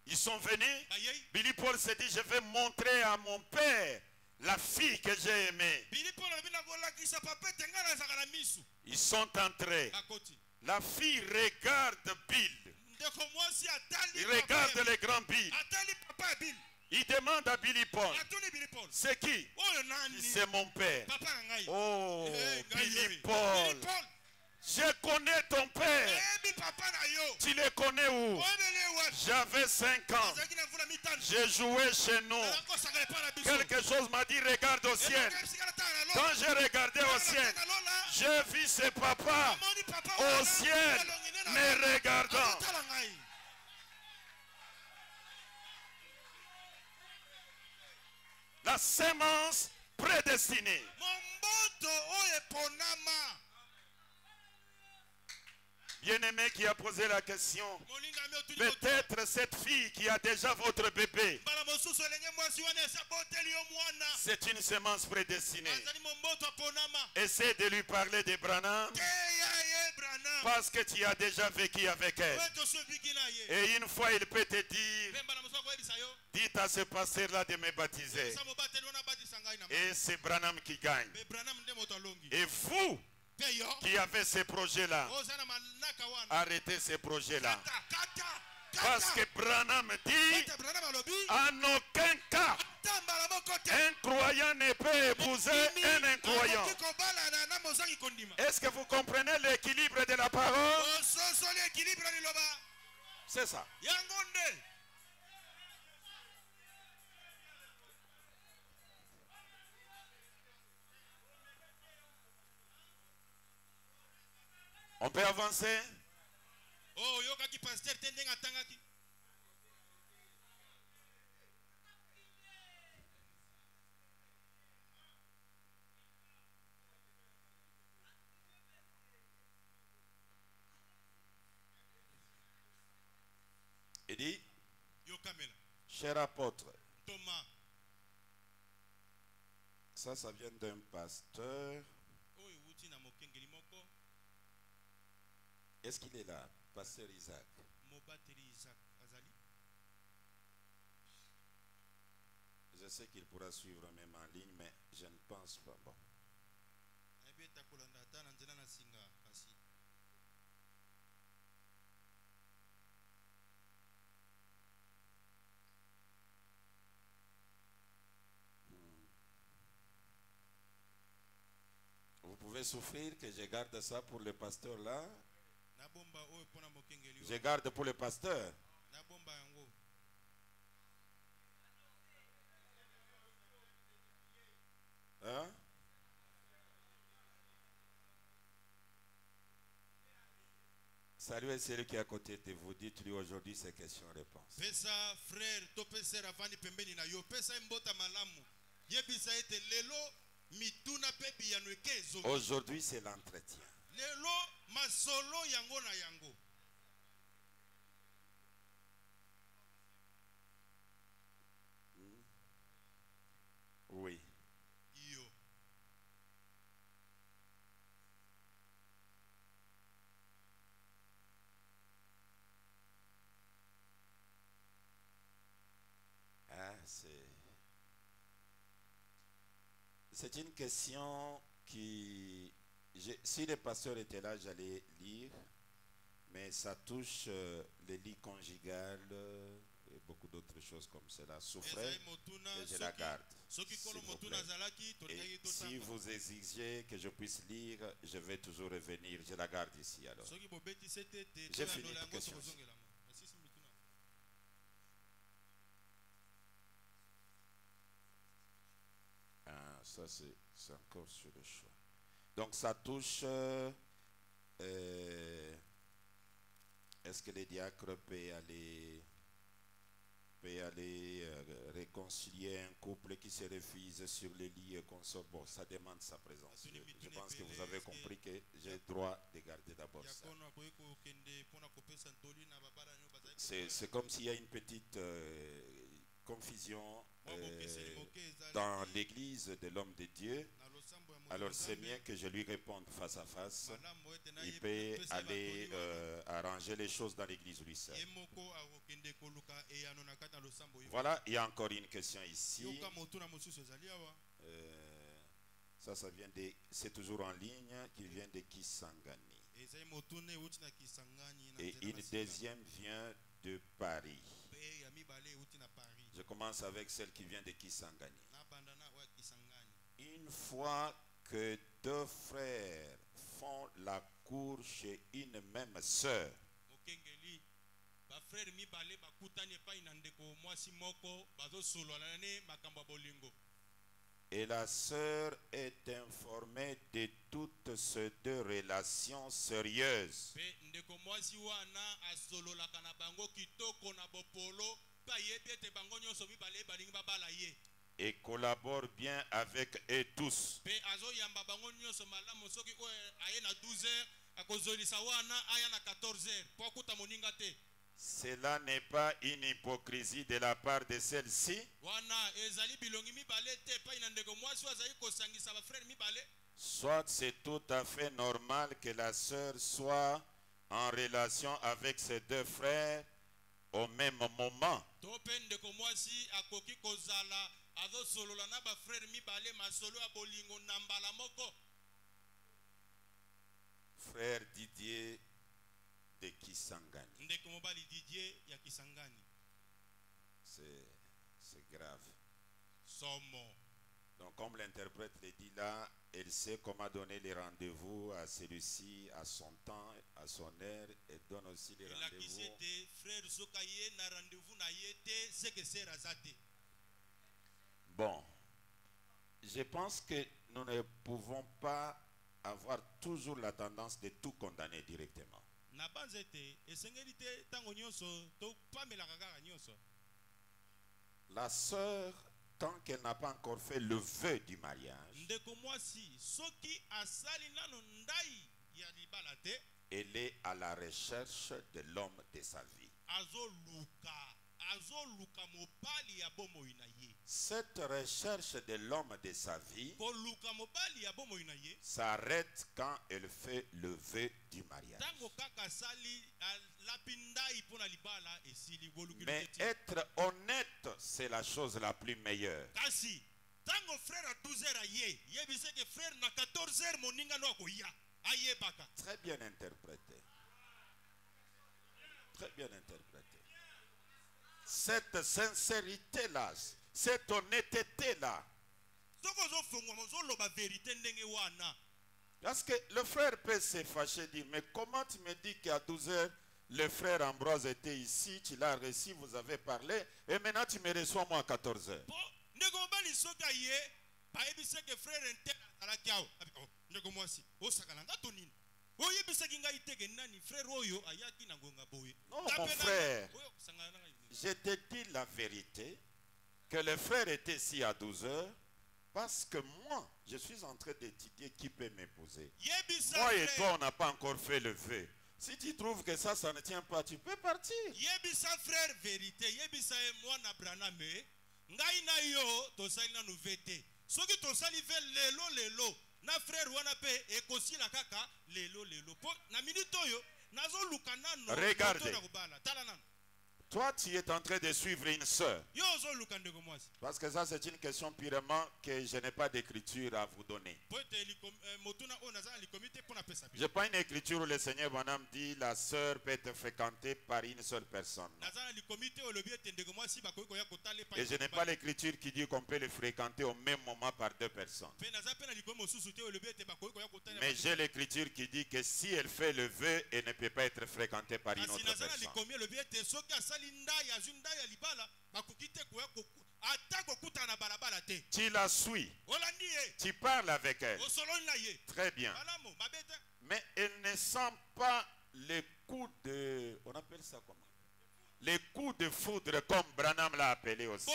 Ils sont venus. bayei. Billy Paul s'est dit, je vais montrer à mon père la fille que j'ai aimée. Billy Paul alobi nakolakisa papa ete ngai nazalaka na misu. Ils sont entrés. bakoti La fille regarde Bill. ndeko mwasi atali Il papa regarde ya- le grand Bill. atali papa ya Bill Il demande à Billy Paul, atuni Billy Paul c'est qui? oyo nani C'est mon père. papa na ngai. Oh, Eh, ngai Billy oyo. Paul. Billy Paul Je connais ton père. eyebi papa na yo Tu le connais où? oyebele wapi J'avais 5 ans. azalaki na mvula mitano J'ai joué chez nous. akosangala epai na biso. Quelque chose m'a dit, regarde au ciel. Esikala tala na lola. Quand j'ai regardé au ciel, Na lola, j'ai vu ce papa amoni papa au wana, ciel alongene na me lola. regardant. Azotala ngai. La sémence prédestinée. Momboto oyo eponama. Bien-aimé qui a posé la question, Molingami otuni moto. peut-être cette fille qui a déjà votre bébé, Mbala mosusu elenge mwasi wana esaboteli yo mwana. c'est une sémence prédestinée. Azali momboto aponama. Essaie de lui parler de Branham Teya ye Branham. parce que tu as déjà vécu avec elle. Oyo tosobiki na ye. Et une fois, il peut te dire, Mpe mbala mosusu akoyebisa yo. dites à ce pasteur-là de me baptiser. Sa mobateli wana abatisa ngai na. Et c'est Branham qui gagne. Mpe Branham nde moto alongi. Et vous Mpe yo. qui avez ces projets-là, Oza na manaka wana. arrêtez ces projets-là. Kata. Parce que Branham dit, Ete Branham alobi. en aucun cas, Ata mbala moko te. un croyant ne peut épouser un incroyant. Akoki kobalana na mozangi kondima. Est-ce que vous comprenez l'équilibre de la parole? Ososoli équilibre ya liloba. C'est ça. Yango nde. On peut avancer? Oh, oyokaki pasteur te ndenge atangaki. Il dit, Yokamela. cher apôtre, Thomas. ça vient d'un pasteur. Oyo wuti na mokengeli moko. Est-ce qu'il est là? Pasteur Isaac. Mobateli Isaac azali. Je sais qu'il pourra suivre même en ligne, mais je ne pense pas. Bon. Vous pouvez souffrir que je garde ça pour le pasteur là. Je garde pour le pasteur. Hein? Salut à celui qui est à côté de vous. Dites-lui aujourd'hui ces questions-réponses. Pesa frère, to pesa ravani pembeni na yo. Pesa mbota malamu. Yebisa ete lelo mituna pepi ya nwekezo. Aujourd'hui c'est l'entretien. Lelo masolo yango na yango. Oui. Yo. Ah, c'est une question qui... si le pasteur était là, j'allais lire, mais ça touche les lits conjugales et beaucoup d'autres choses comme cela. Souffrez, et je la garde. Et si vous exigez que je puisse lire, je vais toujours revenir. Je la garde ici alors. J'ai fini la question. Ah, ça c'est encore sur le choix. Donc ça touche... est-ce que les diacres peuvent aller réconcilier un couple qui se refuse sur les lits et consort? Bon, ça demande sa présence. Je pense que vous avez compris que j'ai le droit de garder d'abord ça. C'est comme s'il y a une petite confusion dans l'église de l'homme de Dieu. Alors c'est mieux que je lui réponde face à face. Il peut aller arranger les choses dans l'église lui seul. Voilà, il y a encore une question ici. Ça vient de... C'est toujours en ligne, qui vient de Kisangani. Et une deuxième vient de Paris. Je commence avec celle qui vient de Kisangani. Une fois que deux frères font la cour chez une même sœur, et la sœur est informée de toutes ces deux relations sérieuses, et collabore bien avec eux tous, cela n'est pas une hypocrisie de la part de celle-ci? Soit c'est tout à fait normal que la sœur soit en relation avec ses deux frères au même moment. Frère Didier de Kisangani. C'est grave. Donc comme l'interprète le dit là, elle sait comment donner les rendez-vous à celui-ci, à son temps, à son heure, et donne aussi les rendez-vous. Bon, je pense que nous ne pouvons pas avoir toujours la tendance de tout condamner directement. La sœur, tant qu'elle n'a pas encore fait le vœu du mariage, elle est à la recherche de l'homme de sa vie. Cette recherche de l'homme de sa vie s'arrête quand elle fait le vœu du mariage. Mais être honnête, c'est la chose la plus meilleure. Kasi tango frère à 12h aye, yebise que frère na 14h moninga no akoya. Aye baka. Très bien interprété. Très bien interprété. Cette sincérité-là, cette honnêteté-là. Parce que le frère peut se fâcher et dire, mais comment tu me dis qu'à 12h, le frère Ambroise était ici, tu l'as reçu, vous avez parlé, et maintenant tu me reçois moi à 14h. Non, mon frère, je te dis la vérité, que le frère était ici à 12h, parce que moi, je suis en train d'étudier qui peut m'épouser. Moi et toi, on n'a pas encore fait le vœu. Si tu trouves que ça ne tient pas, tu peux partir. Yebisa frère vérité, yebisa moi na braname, ngai na yo tosali na nouvete. Soki tosali ve lelo na frère wana pe ekosi la kaka lelo. Po na minute oyo nazo lukana no. Regardez. Toi, tu es en train de suivre une sœur. Parce que ça, c'est une question purement que je n'ai pas d'écriture à vous donner. Je n'ai pas une écriture où le Seigneur Bonhomme dit la sœur peut être fréquentée par une seule personne. Et je n'ai pas l'écriture qui dit qu'on peut le fréquenter au même moment par deux personnes. Mais j'ai l'écriture qui dit que si elle fait le vœu, elle ne peut pas être fréquentée par une autre personne. Tu la suis. Tu parles avec elle. Très bien. Mais elle ne sent pas les coups de... On appelle ça comment? Les coups de foudre comme Branham l'a appelé aussi.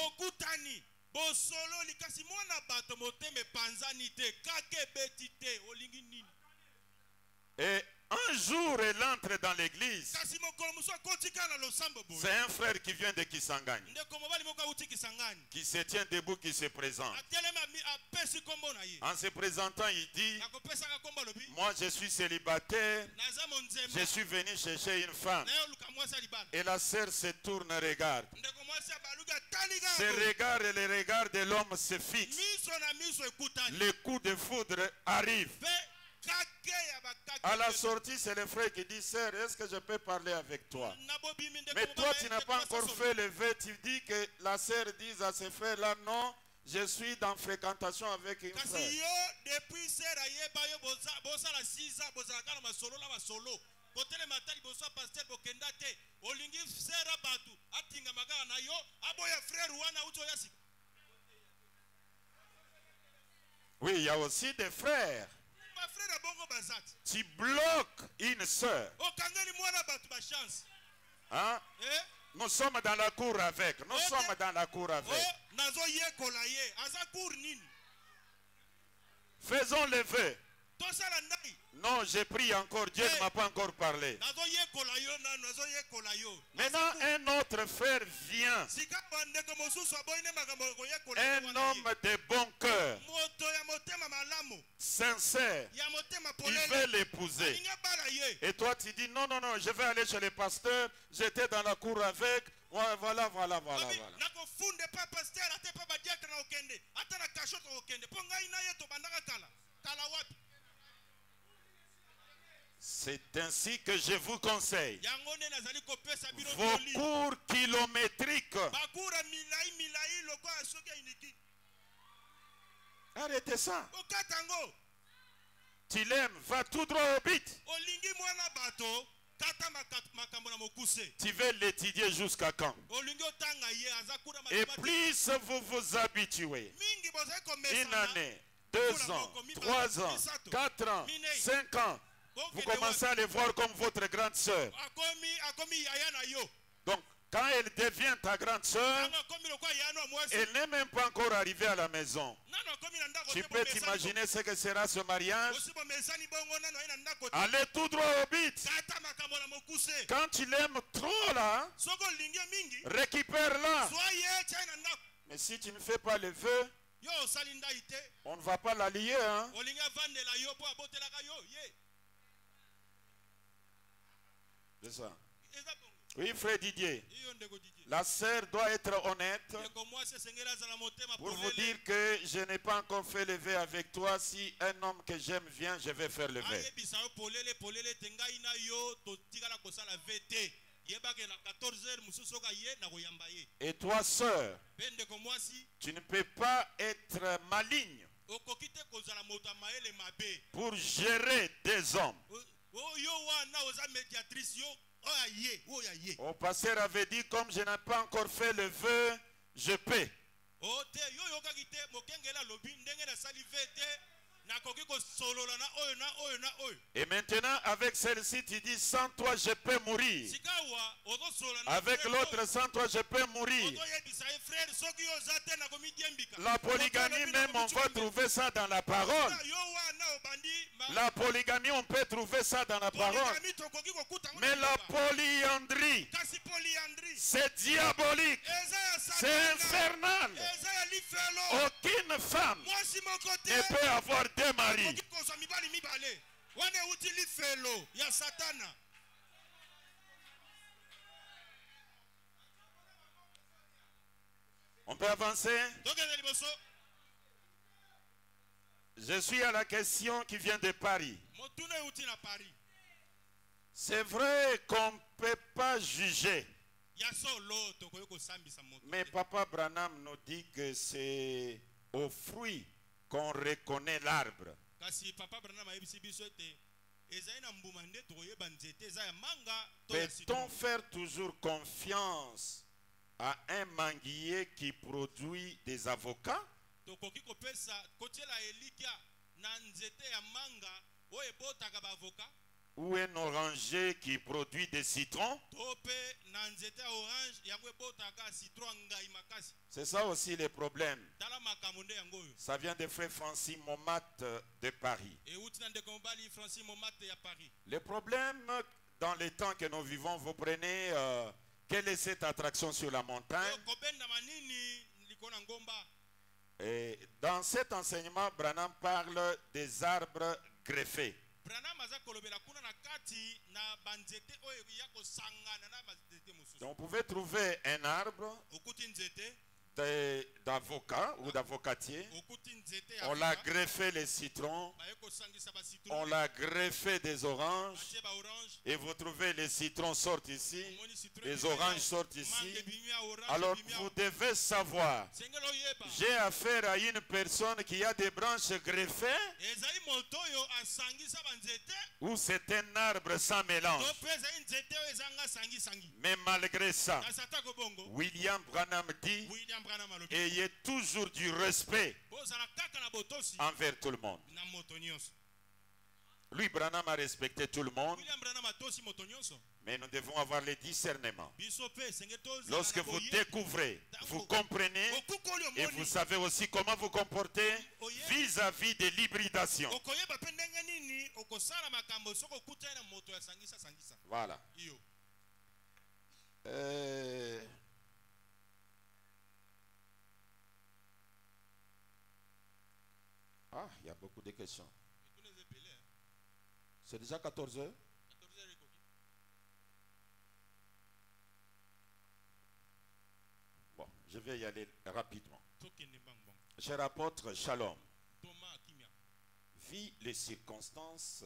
Et un jour, elle entre dans l'église. C'est un frère qui vient de Kisangani, qui se tient debout, qui se présente. En se présentant, il dit, moi je suis célibataire, je suis venu chercher une femme. Et la sœur se tourne et regarde. Ce regard et le regard de l'homme se fixent. Les coups de foudre arrivent. À la sortie, c'est le frère qui dit, sœur, est-ce que je peux parler avec toi? Mais toi, tu n'as pas encore fait le vœu. Tu dis que la sœur dise à ce frère-là, non, je suis dans fréquentation avec une frère. Oui, il y a aussi des frères. Tu bloques une sœur. Hein? Nous sommes dans la cour avec. Nous sommes dans la cour avec. Faisons le vœu. Non, j'ai pris encore. Dieu ne m'a pas encore parlé. Maintenant, un autre frère vient. Un homme de bon cœur, sincère. Il veut l'épouser. Et toi, tu dis, non, non, non, je vais aller chez le pasteur. J'étais dans la cour avec. Voilà. C'est ainsi que je vous conseille. Vos cours kilométriques. Arrêtez ça. Tu l'aimes, va tout droit au but. Tu veux l'étudier jusqu'à quand? Et plus vous vous habituez, une année, 2 ans, 3 ans, 4 ans, 5 ans, vous commencez à les voir comme votre grande sœur. Donc, quand elle devient ta grande sœur, elle n'est même pas encore arrivée à la maison. Tu peux t'imaginer ce que sera ce mariage? Allez tout droit au but. Quand tu l'aimes trop là, récupère-la. Mais si tu ne fais pas le vœu, on ne va pas la lier. Hein? C'est ça. Oui, frère Didier. La sœur doit être honnête. Pour vous dire que je n'ai pas encore fait le vœu avec toi. Si un homme que j'aime vient, je vais faire le vœu. Et toi, sœur, tu ne peux pas être maligne pour gérer des hommes. Mon pasteur avait dit, comme je n'ai pas encore fait le vœu, je paie. Et maintenant, avec celle-ci, tu dis, sans toi, je peux mourir. Avec l'autre, sans toi, je peux mourir. La polygamie, même, on va trouver ça dans la parole. La polygamie, on peut trouver ça dans la parole. Mais la polyandrie, c'est diabolique. C'est infernal. Aucune femme ne peut avoir deux maris. On peut avancer? Je suis à la question qui vient de Paris. C'est vrai qu'on ne peut pas juger. Mais Papa Branham nous dit que c'est au fruit qu'on reconnaît l'arbre. Peut-on faire toujours confiance à un manguier qui produit des avocats? Ou un oranger qui produit des citrons? C'est ça aussi le problème. Ça vient de frère Francis Momat de Paris. Le problème, dans les temps que nous vivons, vous prenez, quelle est cette attraction sur la montagne? Et dans cet enseignement, Branham parle des arbres greffés. Donc, vous pouvez trouver un arbre d'avocat ou d'avocatier. On l'a greffé les citrons. On l'a greffé des oranges. Et vous trouvez les citrons sortent ici. Les oranges sortent ici. Alors vous devez savoir, j'ai affaire à une personne qui a des branches greffées ou c'est un arbre sans mélange. Mais malgré ça, William Branham dit, ayez toujours du respect envers tout le monde. Lui, Branham a respecté tout le monde. Mais nous devons avoir le discernement. Lorsque vous découvrez, vous comprenez et vous savez aussi comment vous comporter vis-à-vis de l'hybridation. Voilà. Ah, il y a beaucoup de questions. C'est déjà 14 heures. Bon, je vais y aller rapidement. Cher apôtre, shalom. Vis les circonstances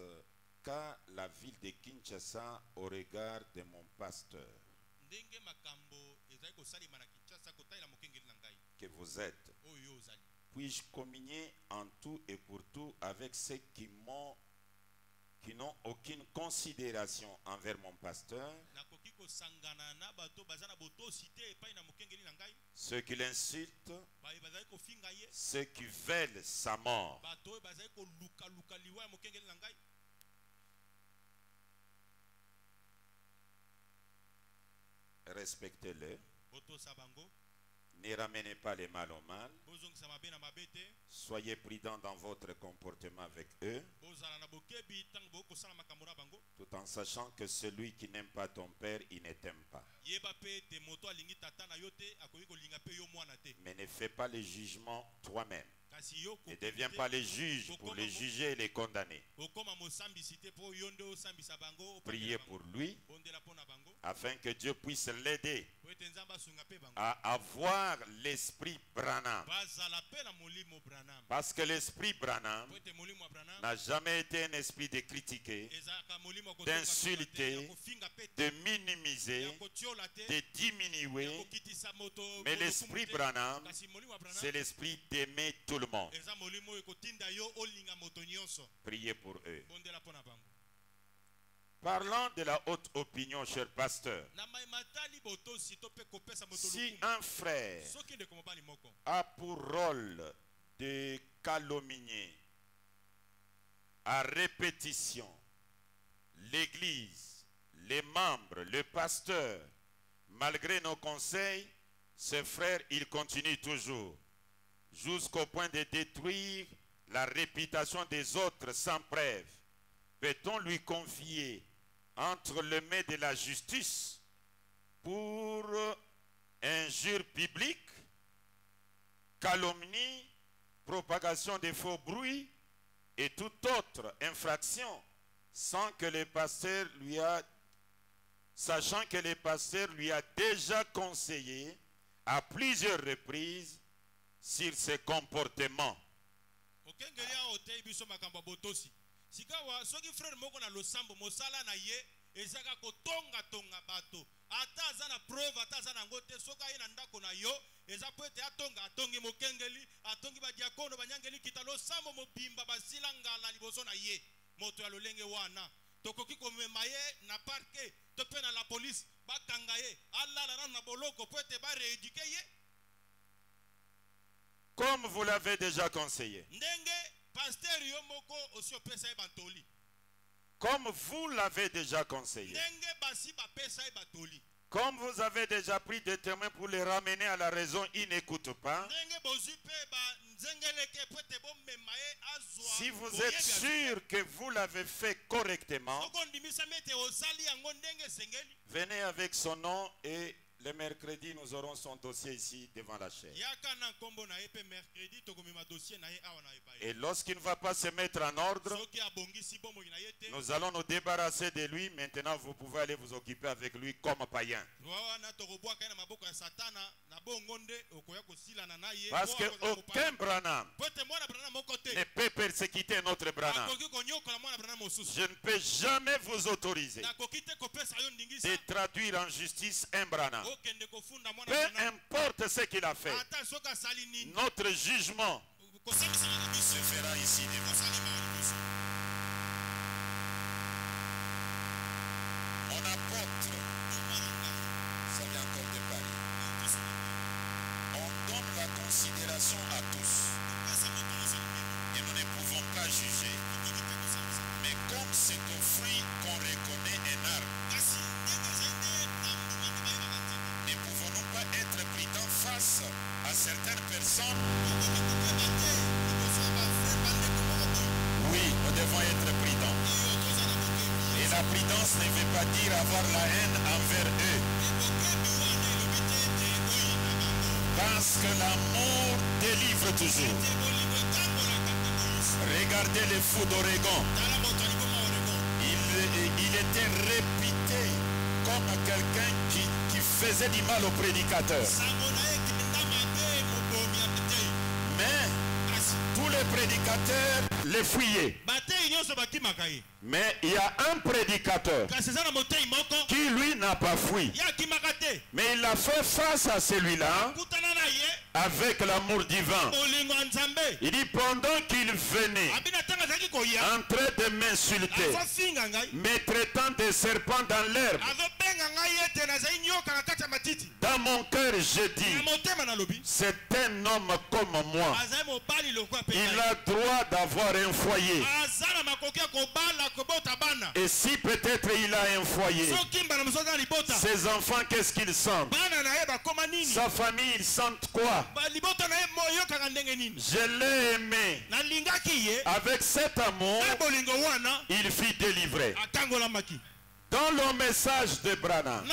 qu'a la ville de Kinshasa au regard de mon pasteur que vous êtes. Puis-je communier en tout et pour tout avec ceux qui n'ont aucune considération envers mon pasteur, ceux qui l'insultent, ceux qui veulent sa mort. Respectez-les. Ne ramenez pas les mal au mal. Soyez prudents dans votre comportement avec eux, tout en sachant que celui qui n'aime pas ton père, il ne t'aime pas. Mais ne fais pas les jugements toi-même. Ne deviens pas les juges pour les juger et les condamner. Priez pour lui afin que Dieu puisse l'aider po ete nzambe asunga mpe bango à avoir l'esprit Branham. bazala mpe na molimo Branham Parce que l'esprit Branham po ete molimo ya Branham n'a jamais été un esprit de critiquer, ezalaka molimo ya kotonga te, d'insulter, ya kofinga mpe te, de minimiser, ya kotiola te, de ya diminuer. kokitisa moto Mais molukumu l'esprit te. Branham, Kasi molimo ya Branham c'est l'esprit d'aimer tout le monde. eza molimo oyo ekotinda yo olinga moto nyonso Priez pour eux. bondela mpo na bango. Parlant de la haute opinion, cher pasteur, Na maimatali botosi to mpe kopesa moto si lokumu un frère soki ndeko mobali moko a pour rôle de calomnier à répétition l'église, les membres, le pasteur, malgré nos conseils, ce frère, il continue toujours jusqu'au point de détruire la réputation des autres sans preuve. Peut-on lui confier entre les mains de la justice pour injure publique, calomnie, propagation de faux bruits et toute autre infraction, sachant que le pasteur lui a déjà conseillé à plusieurs reprises sur ses comportements? okengeli awa otei biso makambo ya botosi sikawa soki frere moko na losambo mosala na ye ezaka kotonga bato ata aza na preuve ata aza nango te soki aye na ndako na yo eza po ete atongi mokengeli atongi badiakono banyangeli kita losambo mobimba basila ngala liboso na ye moto ya lolenge wana tokoki komema ye na parke to mpe na la polise bakanga ye alala nanu na boloko po ete bareéduke ye Comme vous l'avez déjà conseillé. ndenge pasteur yo moko osi opesa ye bantoli Comme vous l'avez déjà conseillé. ndenge basi bapesa ye batoli Comme vous avez déjà pris des témoins pour les ramener à la raison, ils n'écoutent pas. ndenge bozwi mpe banzengeleke po ete bomema ye azwa Si vous êtes sûr que vous l'avez fait correctement, soko ondimisami ete osali yango ndenge esengeli venez avec son nom et le mercredi, nous aurons son dossier ici devant la chaire. yaka na nkombo na ye mpe mercredi tokomema dossier na ye awa na yeba ye Et lorsqu'il ne va pas se mettre en ordre, soki abongisi bomoi na ye te nous allons nous débarrasser de lui. Maintenant, vous pouvez aller vous occuper avec lui comme païen. wana tokobwaka ye na maboko ya satana na bongo nde okoya kosilana na ye Parce qu'aucun Branham po ete mwana Branham moko te ne peut persécuter notre Branham. akoki konyokola mwana Branham mosusu Je ne peux jamais vous autoriser nakoki te kopesa yo ndingisa de traduire en justice un Branham. okende kofunda mwana Peu Branham importe ce qu'il a fait, ata soki asali nini notre jugement kosalisaka na biso se fera ici devant. kosalima na biso Mon apôtre, ça vient encore de Paris. On donne la considération à tous et nous ne pouvons pas juger. Mais comme c'est au fruit qu'on reconnaît un arbre, ne pouvons-nous pas être prudents face à certaines personnes? Oui, nous devons être prudents. Et la prudence ne veut pas dire avoir la haine envers eux. Parce que l'amour délivre toujours. Regardez les fous d'Oregon. Il était réputé comme quelqu'un qui faisait du mal aux prédicateurs. Mais tous les prédicateurs les fuyaient. Mais il y a un prédicateur qui lui n'a pas fui. Mais il a fait face à celui-là avec l'amour divin. Il dit pendant qu'il venait en train de m'insulter, me traitant de serpent dans l'herbe, dans mon cœur je dis, c'est un homme comme moi. Il a droit d'avoir un foyer. Et si peut-être il a un foyer, ses enfants, qu'est-ce qu'ils sentent? Sa famille, ils sentent quoi? Je l'ai aimé. Avec cet amour, il fut délivré. Dans le message de Branham,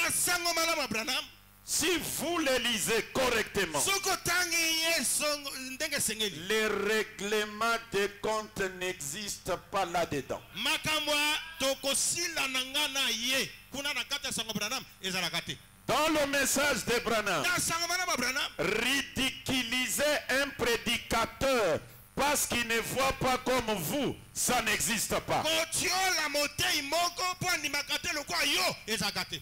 si vous le lisez correctement, les règlements de compte n'existent pas là-dedans. kosila na nga na ye kuna na kati ya sango Branham ezalaka te. Dans le message de Branham, Na sango Branham ridiculiser un prédicateur parce qu'il ne voit pas comme vous, ça n'existe pas. kotiola motei moko po andimaka te lokwa yo ezalaka te.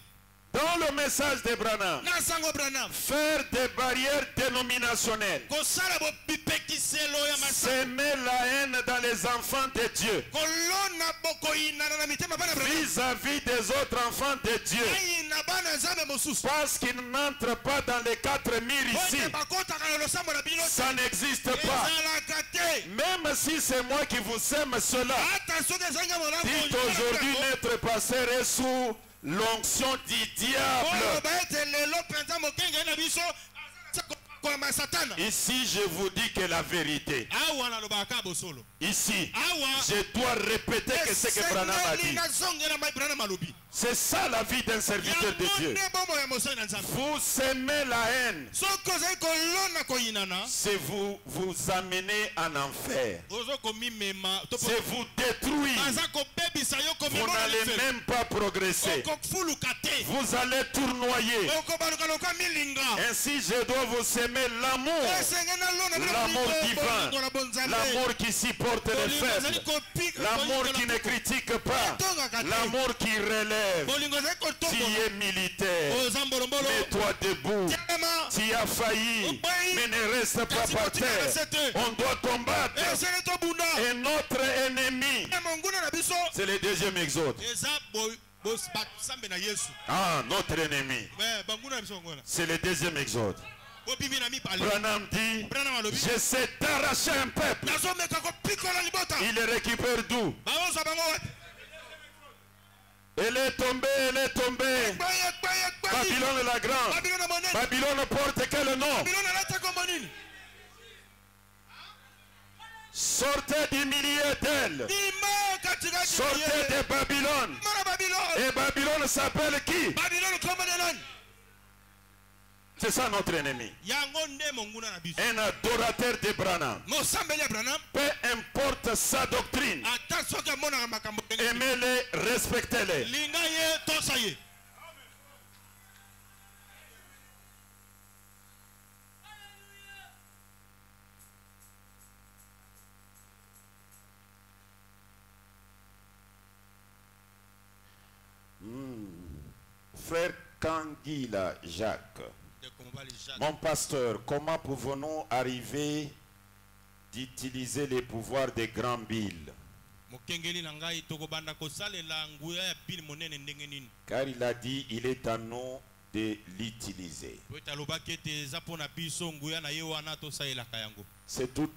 Dans le message de Branham, Na sango Branham faire des barrières dénominationnelles, kosala bopipekiselo ya masako semer la haine dans les enfants de Dieu, kolona bokoyinana na mitema bana Branham vis-à-vis des autres enfants de Dieu, ayina bana nzambe mosusu parce qu'ils n'entrent pas dans les 4 murs ici. ote bakotaka na losambo na bino Ça n'existe pas. ezalaka te. Même si c'est moi qui vous aime cela, Ata soki ezanga molango dites aujourd'hui notre pasteur est sous l'onction du diable. oloba ete lelo mpenza mokenge na biso kolama satana. Ici, je vous dis que la vérité. Awa nalobaka bosolo. Ici, Awa je dois répéter que ce que Branham a dit. nazongela mai Branham alobi. C'est ça la vie d'un serviteur de Dieu. Yango nde bomoi ya mosali na Nzambe. Vous semez la haine, Soki ozali kolona koyinana c'est vous amener en enfer. ozokomimema C'est vous détruire. aza kobebisa yo Vous komema n'allez même pas progresser. okofuluka te Vous allez tournoyer. okobaluka lokwa milinga. Ainsi, je dois vous semer l'amour. esenge nalona bino L'amour bolingo divin. na bonzambe. L'amour qui supporte les Bolingo ezali faibles. kopika- L'amour bolingo qui na- ne critique pas. Tongaka te. L'amour qui relève. bolingo ezali Tu kotongola. es militaire. oza mbolombolo Mets-toi debout. telema Tu as failli, mais ne reste pas par terre. On doit combattre. esenge tobunda. Et notre ennemi, monguna na biso c'est le deuxième exode. eza basambe na yesu. Ah, notre ennemi, banguna na biso ngona c'est le deuxième exode. obimi na mipale. Branham dit, Branham alobi je sais t'arracher un peuple. nazomeka kopikola libota. Il le récupère d'où? baozwa bango wapi? Elle est tombée, elle est tombée. Babylone la grande. babilona monene. Babylone porte quel nom? babilona alata kombo nini? Sortez du milieu d'elle. imo katikati Sortez de Babylone. mara babilone. Et Babylone s'appelle qui? babilone kombo na nani? C'est ça notre ennemi. yango nde monguna na biso. Un adorateur de Branham. mosambeli ya Branham Peu importe sa doctrine, ata soki amonaka makambo ndenge aimez-les, respectez-les. linga ye tosa ye. Frère Kangila Jacques, mon pasteur, comment pouvons-nous arriver d'utiliser les pouvoirs des grands billes? mokengeli na ngai tokobanda kosalela nguya ya bili monene ndenge nini? Car il a dit, il est à nous de l'utiliser. po ete alobaki ete eza mpo na biso nguya na ye wana tosalelaka yango. C'est tout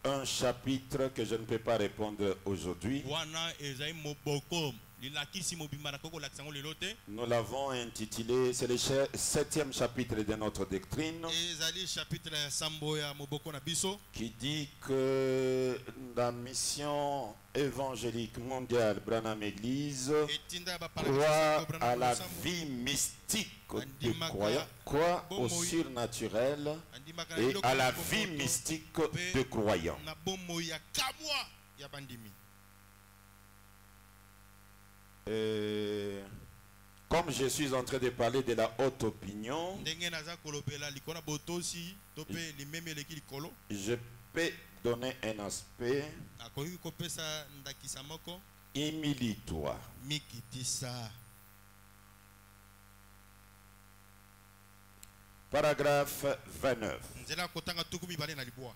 un chapitre que je ne peux pas répondre aujourd'hui. wana ezali moboko lilakisi mobimba na koko lakisa yango lelo te. Nous l'avons intitulé, c'est le 7e chapitre de notre doctrine, ezali chapitre ya sambo ya moboko na biso qui dit que la mission évangélique mondiale Branham Église etinda ya croit à la vie mystique du croyant, croit au surnaturel et à la vie mystique de croyant. na bomo ya kamwa ya bandimi. Comme je suis en train de parler de la haute opinion, ndenge naza kolobela likolo botosi to pe limeme eleki likolo je peux donner un aspect. nakoki kopesa ndakisa moko. Humilie-toi. mikitisa. Paragraphe 29. nzela kotanga tuku mibale na libwa.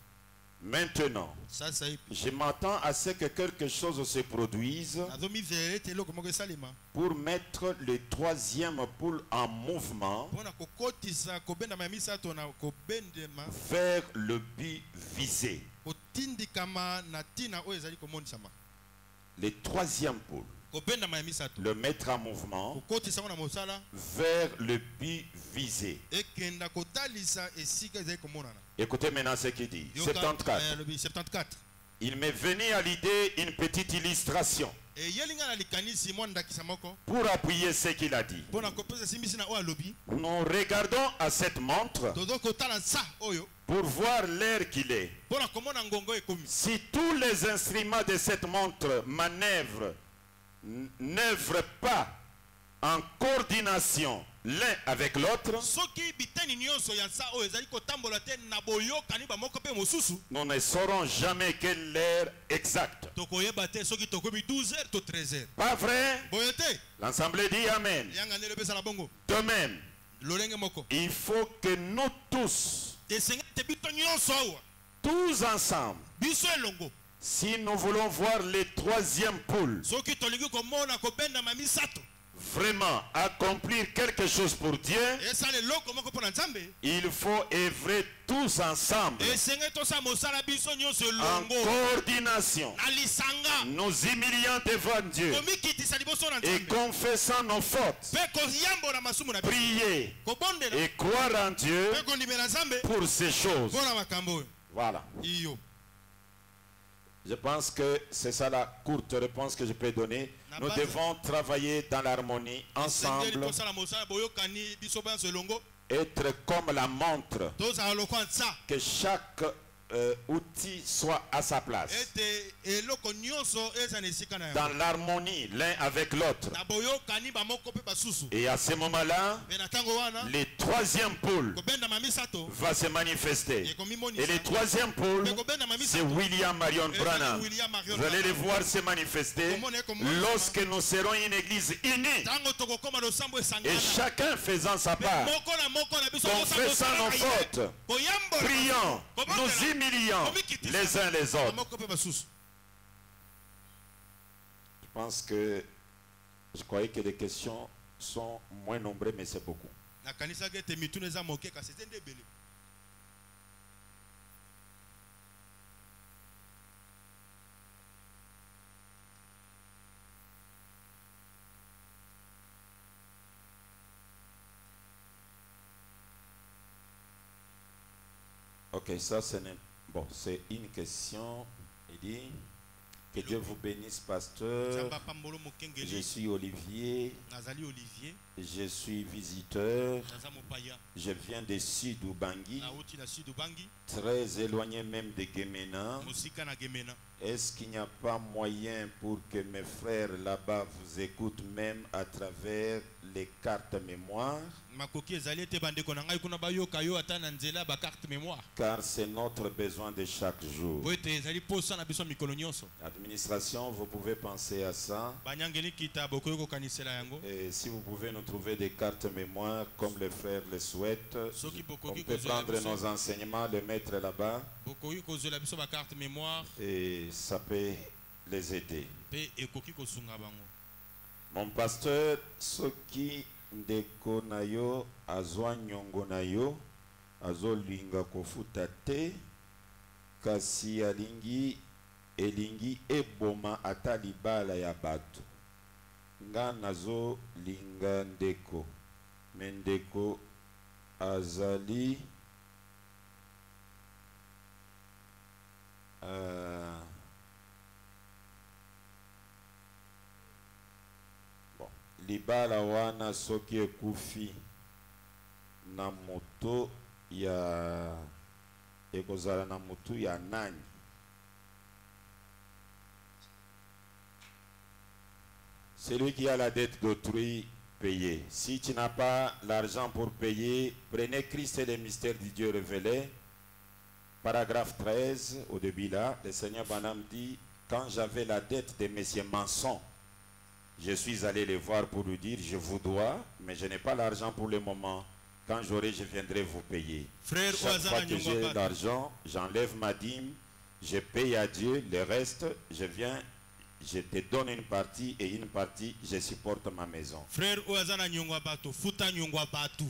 Maintenant, sasa ipi je m'attends à ce que quelque chose se produise nazomivela ete eloko moko esalema pour mettre le troisième poule en mouvement mpona kokotisa kobendama ya misato na kobendema vers le but visé. kotindikama na ntina oyo ezali komonisama. Le troisième poule, kobendama ya misato le mettre en mouvement kokotisa yango na mosala vers le but visé. ekenda kotalisa esika ezali komonana. Écoutez maintenant ce qu'il dit. 74. 74. Il m'est venu à l'idée une petite illustration eyelinga na likanisi mwa ndakisa moko pour appuyer ce qu'il a dit. mpona kopesa simbisi na oyo alobi. Nous regardons à cette montre tozo kotala nsa oyo pour voir l'heure qu'il est. mpona komona ngongo ekomi. Si tous les instruments de cette montre manœuvrent n'œuvrent pas en coordination l'un avec l'autre, nous ne saurons quelle est l'heure exacte. Pas vrai? L'Assemblée dit Amen. De même, il faut que nous tous ensemble, si nous voulons voir les troisième poules vraiment accomplir quelque chose pour Dieu, il faut œuvrer tous ensemble en coordination, nous humiliant devant Dieu et confessant nos fautes, prier et croire en Dieu pour ces choses. Voilà. Je pense que c'est ça la courte réponse que je peux donner. Nous devons travailler dans l'harmonie ensemble, être comme la montre, que chaque outil soit à sa place, dans l'harmonie l'un avec l'autre. Et à ce moment-là, le troisième pôle va se manifester. Et le troisième pôle, c'est William Marion Branham. Vous allez le voir se manifester lorsque nous serons une église unie et chacun faisant sa part, confessant nos fautes, priant, nous humiliant les uns les autres. Je pense que je croyais que les questions sont moins nombreuses, mais c'est beaucoup. Ok, ça c'est une question. Il dit que Dieu vous bénisse, pasteur. Je suis Olivier. Je suis visiteur. Je viens de Sud-Ubangi, très éloigné même de Gemena. Est-ce qu'il n'y a pas moyen pour que mes frères là-bas vous écoutent même à travers les cartes mémoire? Car c'est notre besoin de chaque jour. L'administration, vous pouvez penser à ça. Et si vous pouvez nous trouver des cartes mémoire comme les frères le souhaitent, on peut prendre nos enseignements, les mettre là-bas. Et ça peut les aider. Mon pasteur, ce qui ndeko na yo azwa nyongo na yo azolinga kofuta te kasi elingi eboma ata libala ya bato nga nazo linga ndeko me ndeko azali libala wana soki ekufi na moto ya ekozala na motu ya nani? Celui qui a la dette d'autrui, paye. Si tu n'as pas l'argent pour payer, prenez Christ et les mystères du Dieu révélé. Paragraphe 13, au début là, le Seigneur Branham dit, quand j'avais la dette de messieurs Manson, je suis allé les voir pour lui dire, je vous dois, mais je n'ai pas l'argent pour le moment. Quand j'aurai, je viendrai vous payer. Frère, chaque fois que j'ai l'argent, j'enlève ma dîme, je paye à Dieu, le reste, je viens, je te donne une partie et une partie, je supporte ma maison. Frère, Oazana nyongwa batu, futa nyongwa batu.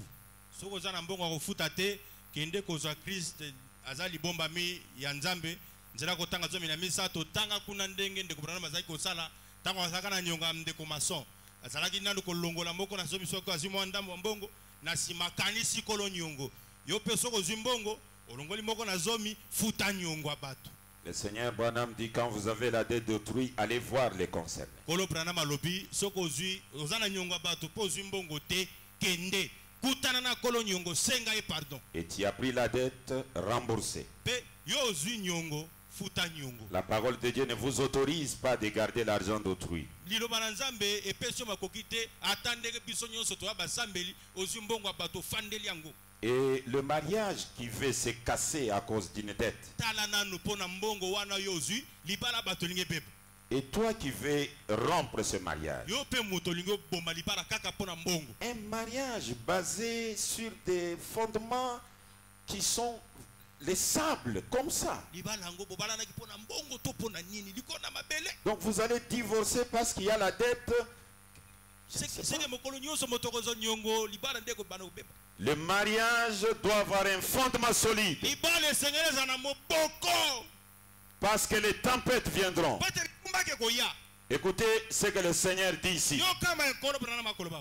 So Oazana mbongo wa futa te, kende kozwa Christ, azali bomba mi ya Nzambe, nzela kotanga zomi na misato, tanga kuna ndenge ndeko brana mazai kosala, tanga wasakana nyonga mdeko mason. Azalaki nando kolongo la moko na zomi soko azimu andambo mbongo, na simakanisi kolo nyongo. Yo peso ko zimbongo, olongoli moko na zomi, futa nyongwa batu. Le Seigneur Branham dit, quand vous avez la dette d'autrui, allez voir les concernés. Kolo Branham alobi, soko zui, ozana nyongwa batu, po zimbongo te, kende. Kutanana kolo nyongo, senga et pardon. Et tu as pris la dette, remboursée. Pe, yo zui nyongo, futa nyongo. La parole de Dieu ne vous autorise pas de garder l'argent d'autrui. Liloba na Nzambe epesio makoki te atandeke biso nyonso to basambeli ozwi mbongo ya bato fandeli yango. Et le mariage qui veut se casser à cause d'une dette. Tala nanu pona mbongo wana yo ozwi libala bato linge pepe. Et toi qui veux rompre ce mariage. Yo pe moto linge bomba libala kaka pona mbongo. Un mariage basé sur des fondements qui sont les sables, comme ça. Donc vous allez divorcer parce qu'il y a la dette. Le mariage doit avoir un fondement solide. Parce que les tempêtes viendront. Écoutez ce que le Seigneur dit ici.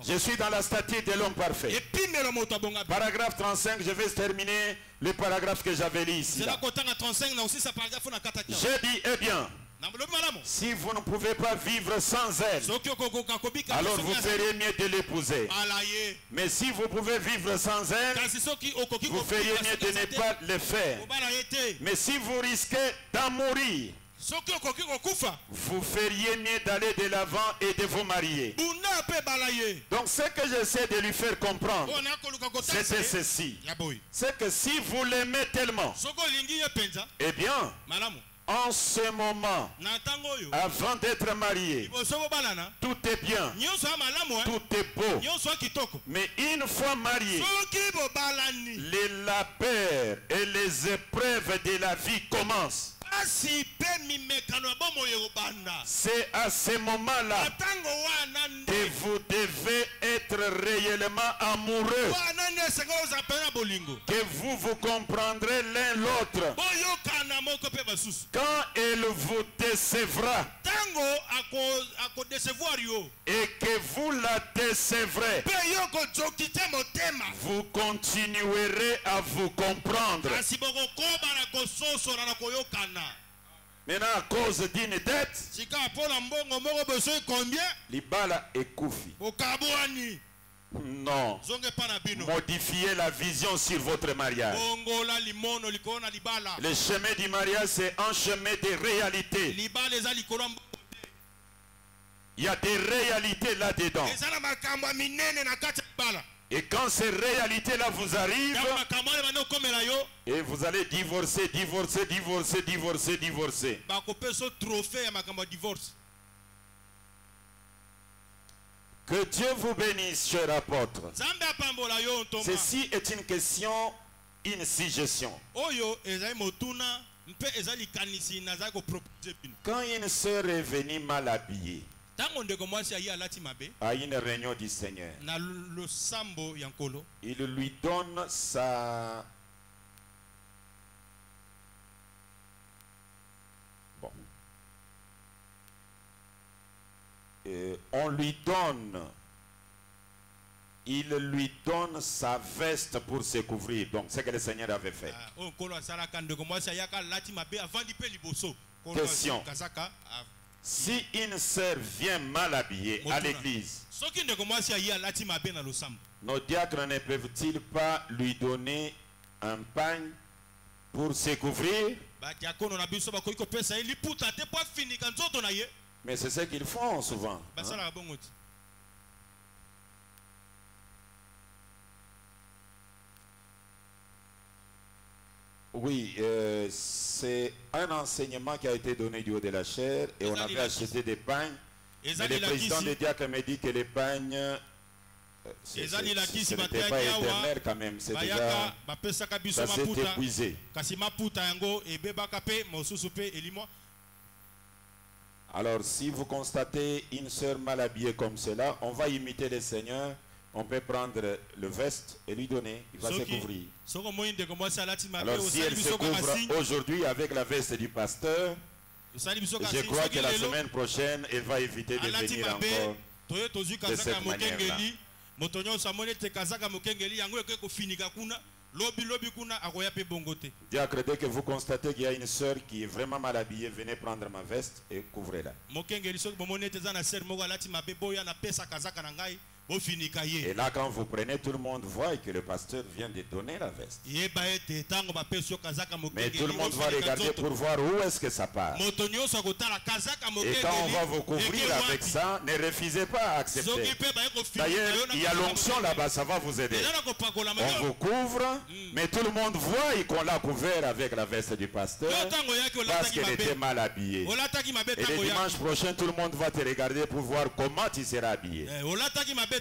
Je suis dans la statue de l'homme parfait. Paragraphe 35, je vais terminer le paragraphe que j'avais lu ici. J'ai dit, eh bien, si vous ne pouvez pas vivre sans elle, alors vous feriez mieux de l'épouser. Mais si vous pouvez vivre sans elle, vous feriez mieux de ne pas le faire. Mais si vous risquez d'en mourir, vous feriez mieux d'aller de l'avant et de vous marier. Donc ce que j'essaie de lui faire comprendre, c'était ceci. C'est que si vous l'aimez tellement, eh bien, en ce moment, avant d'être marié, tout est bien, tout est beau. Mais une fois marié, les labeurs et les épreuves de la vie commencent. C'est à ce moment-là que vous devez être réellement amoureux, que vous vous comprendrez l'un l'autre. Quand elle vous décevra et que vous la décevrez, vous continuerez à vous comprendre. Maintenant, à cause d'une dette, Libala et Koufi. Non. Modifiez la vision sur votre mariage. Le chemin du mariage, c'est un chemin de réalité. Il y a des réalités là-dedans. Et quand ces réalités-là vous arrivent, et vous allez divorcer. Que Dieu vous bénisse, cher apôtre. Ceci est une question, une suggestion. Quand une sœur est venue mal habillée à une réunion du Seigneur, il lui donne sa... Bon. Il lui donne sa veste pour se couvrir. Donc, c'est ce que le Seigneur avait fait. Question. Si une sœur vient mal habillée à l'église, nos diacres ne peuvent-ils pas lui donner un pagne pour se couvrir? Mais c'est ce qu'ils font souvent. Hein? Oui, c'est un enseignement qui a été donné du haut de la chair et on avait acheté des pagnes. Mais le président des diacres me dit que les pagnes, ce n'était pas éternel quand même, c'est déjà, ça s'est épuisé. Alors si vous constatez une sœur mal habillée comme cela, on va imiter le Seigneur. On peut prendre le veste et lui donner, il va se couvrir. Alors si elle se couvre aujourd'hui avec la veste du pasteur, je crois que la semaine prochaine, elle va éviter de venir encore de cette manière-là. Diacre, dès que vous constatez qu'il y a une sœur qui est vraiment mal habillée, venez prendre ma veste et couvrez-la. Et là, quand vous prenez, tout le monde voit que le pasteur vient de donner la veste. Mais tout le monde va regarder pour voir où est-ce que ça part. Et quand on va vous couvrir avec ça, ne refusez pas à accepter. D'ailleurs, il y a l'onction là-bas, ça va vous aider. On vous couvre, mais tout le monde voit qu'on l'a couvert avec la veste du pasteur parce qu'il était mal habillé. Et le dimanche prochain, tout le monde va te regarder pour voir comment tu seras habillé.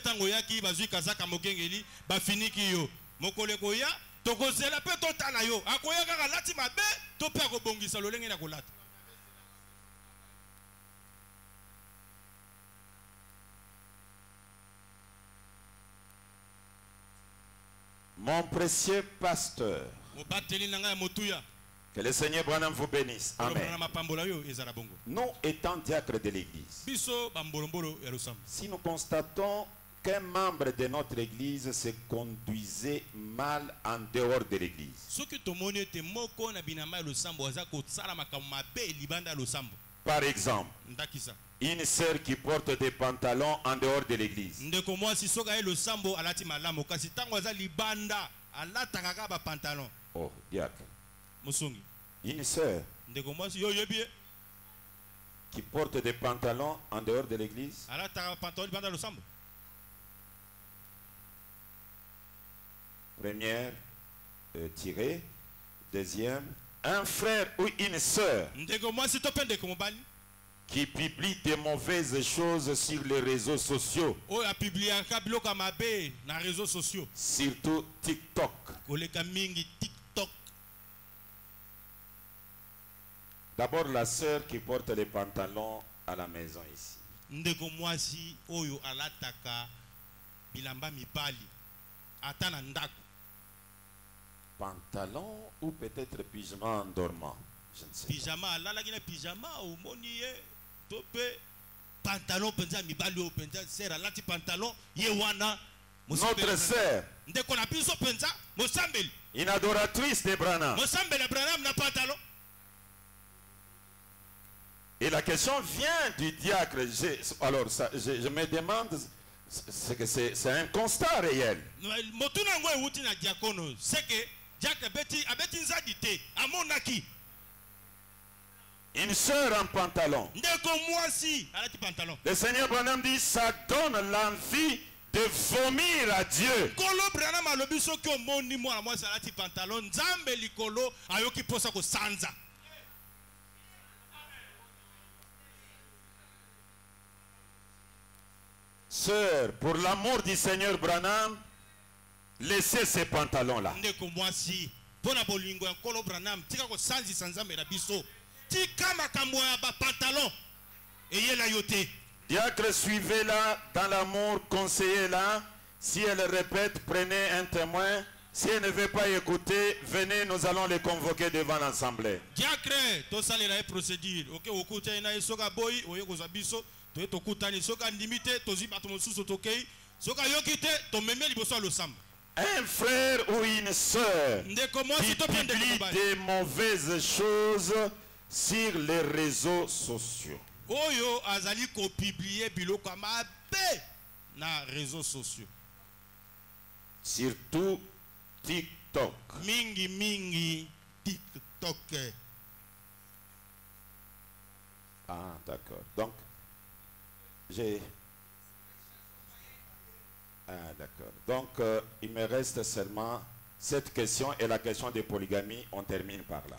Tango yaki bazui kazaka mokengeli bafiniki yo mokoleko ya tokozela pe totala yo akoya kaka lati mabe to pe akobongisa lolenge na kolata. Mon précieux pasteur, que le Seigneur Branham vous bénisse. Amen. Nous étant diacres de l'église, si nous constatons qu'un membre de notre église se conduisait mal en dehors de l'église, par exemple, une sœur qui porte des pantalons en dehors de l'église, oh, diacre, une sœur qui porte des pantalons en dehors de l'église, première tirée, deuxième, un frère ou une sœur qui publie des mauvaises choses sur les réseaux sociaux, surtout TikTok. D'abord la sœur qui porte les pantalons à la maison ici. Pantalon ou peut-être pyjama en dormant, je ne sais pas. Pyjama ou pantalon pantalon notre sœur, une adoratrice de Branham. Et la question vient du diacre. Je me demande, c'est un constat réel. Une sœur en pantalon. Le Seigneur Branham dit, ça donne l'envie de vomir à Dieu. Sœur, pour l'amour du Seigneur Branham, laissez ces pantalons-là. Diacre, suivez-la dans l'amour, conseillez-la. Si elle répète, prenez un témoin. Si elle ne veut pas écouter, venez, nous allons les convoquer devant l'assemblée. Diacre, tout ça les procédure. OK, okuta ina isoka boy, oyokoza biso, to tokutani soka limité, tozi batomo susu tokei, soka yokite, to meme liboso lo samba. Un frère ou une sœur qui publie des mauvaises choses sur les réseaux sociaux. Oyo azali ko publier biloko mabe na réseaux sociaux. Surtout TikTok. Mingi TikTok. Ah, d'accord. Donc, ah, d'accord. Donc, il me reste seulement cette question et la question de polygamie. On termine par là.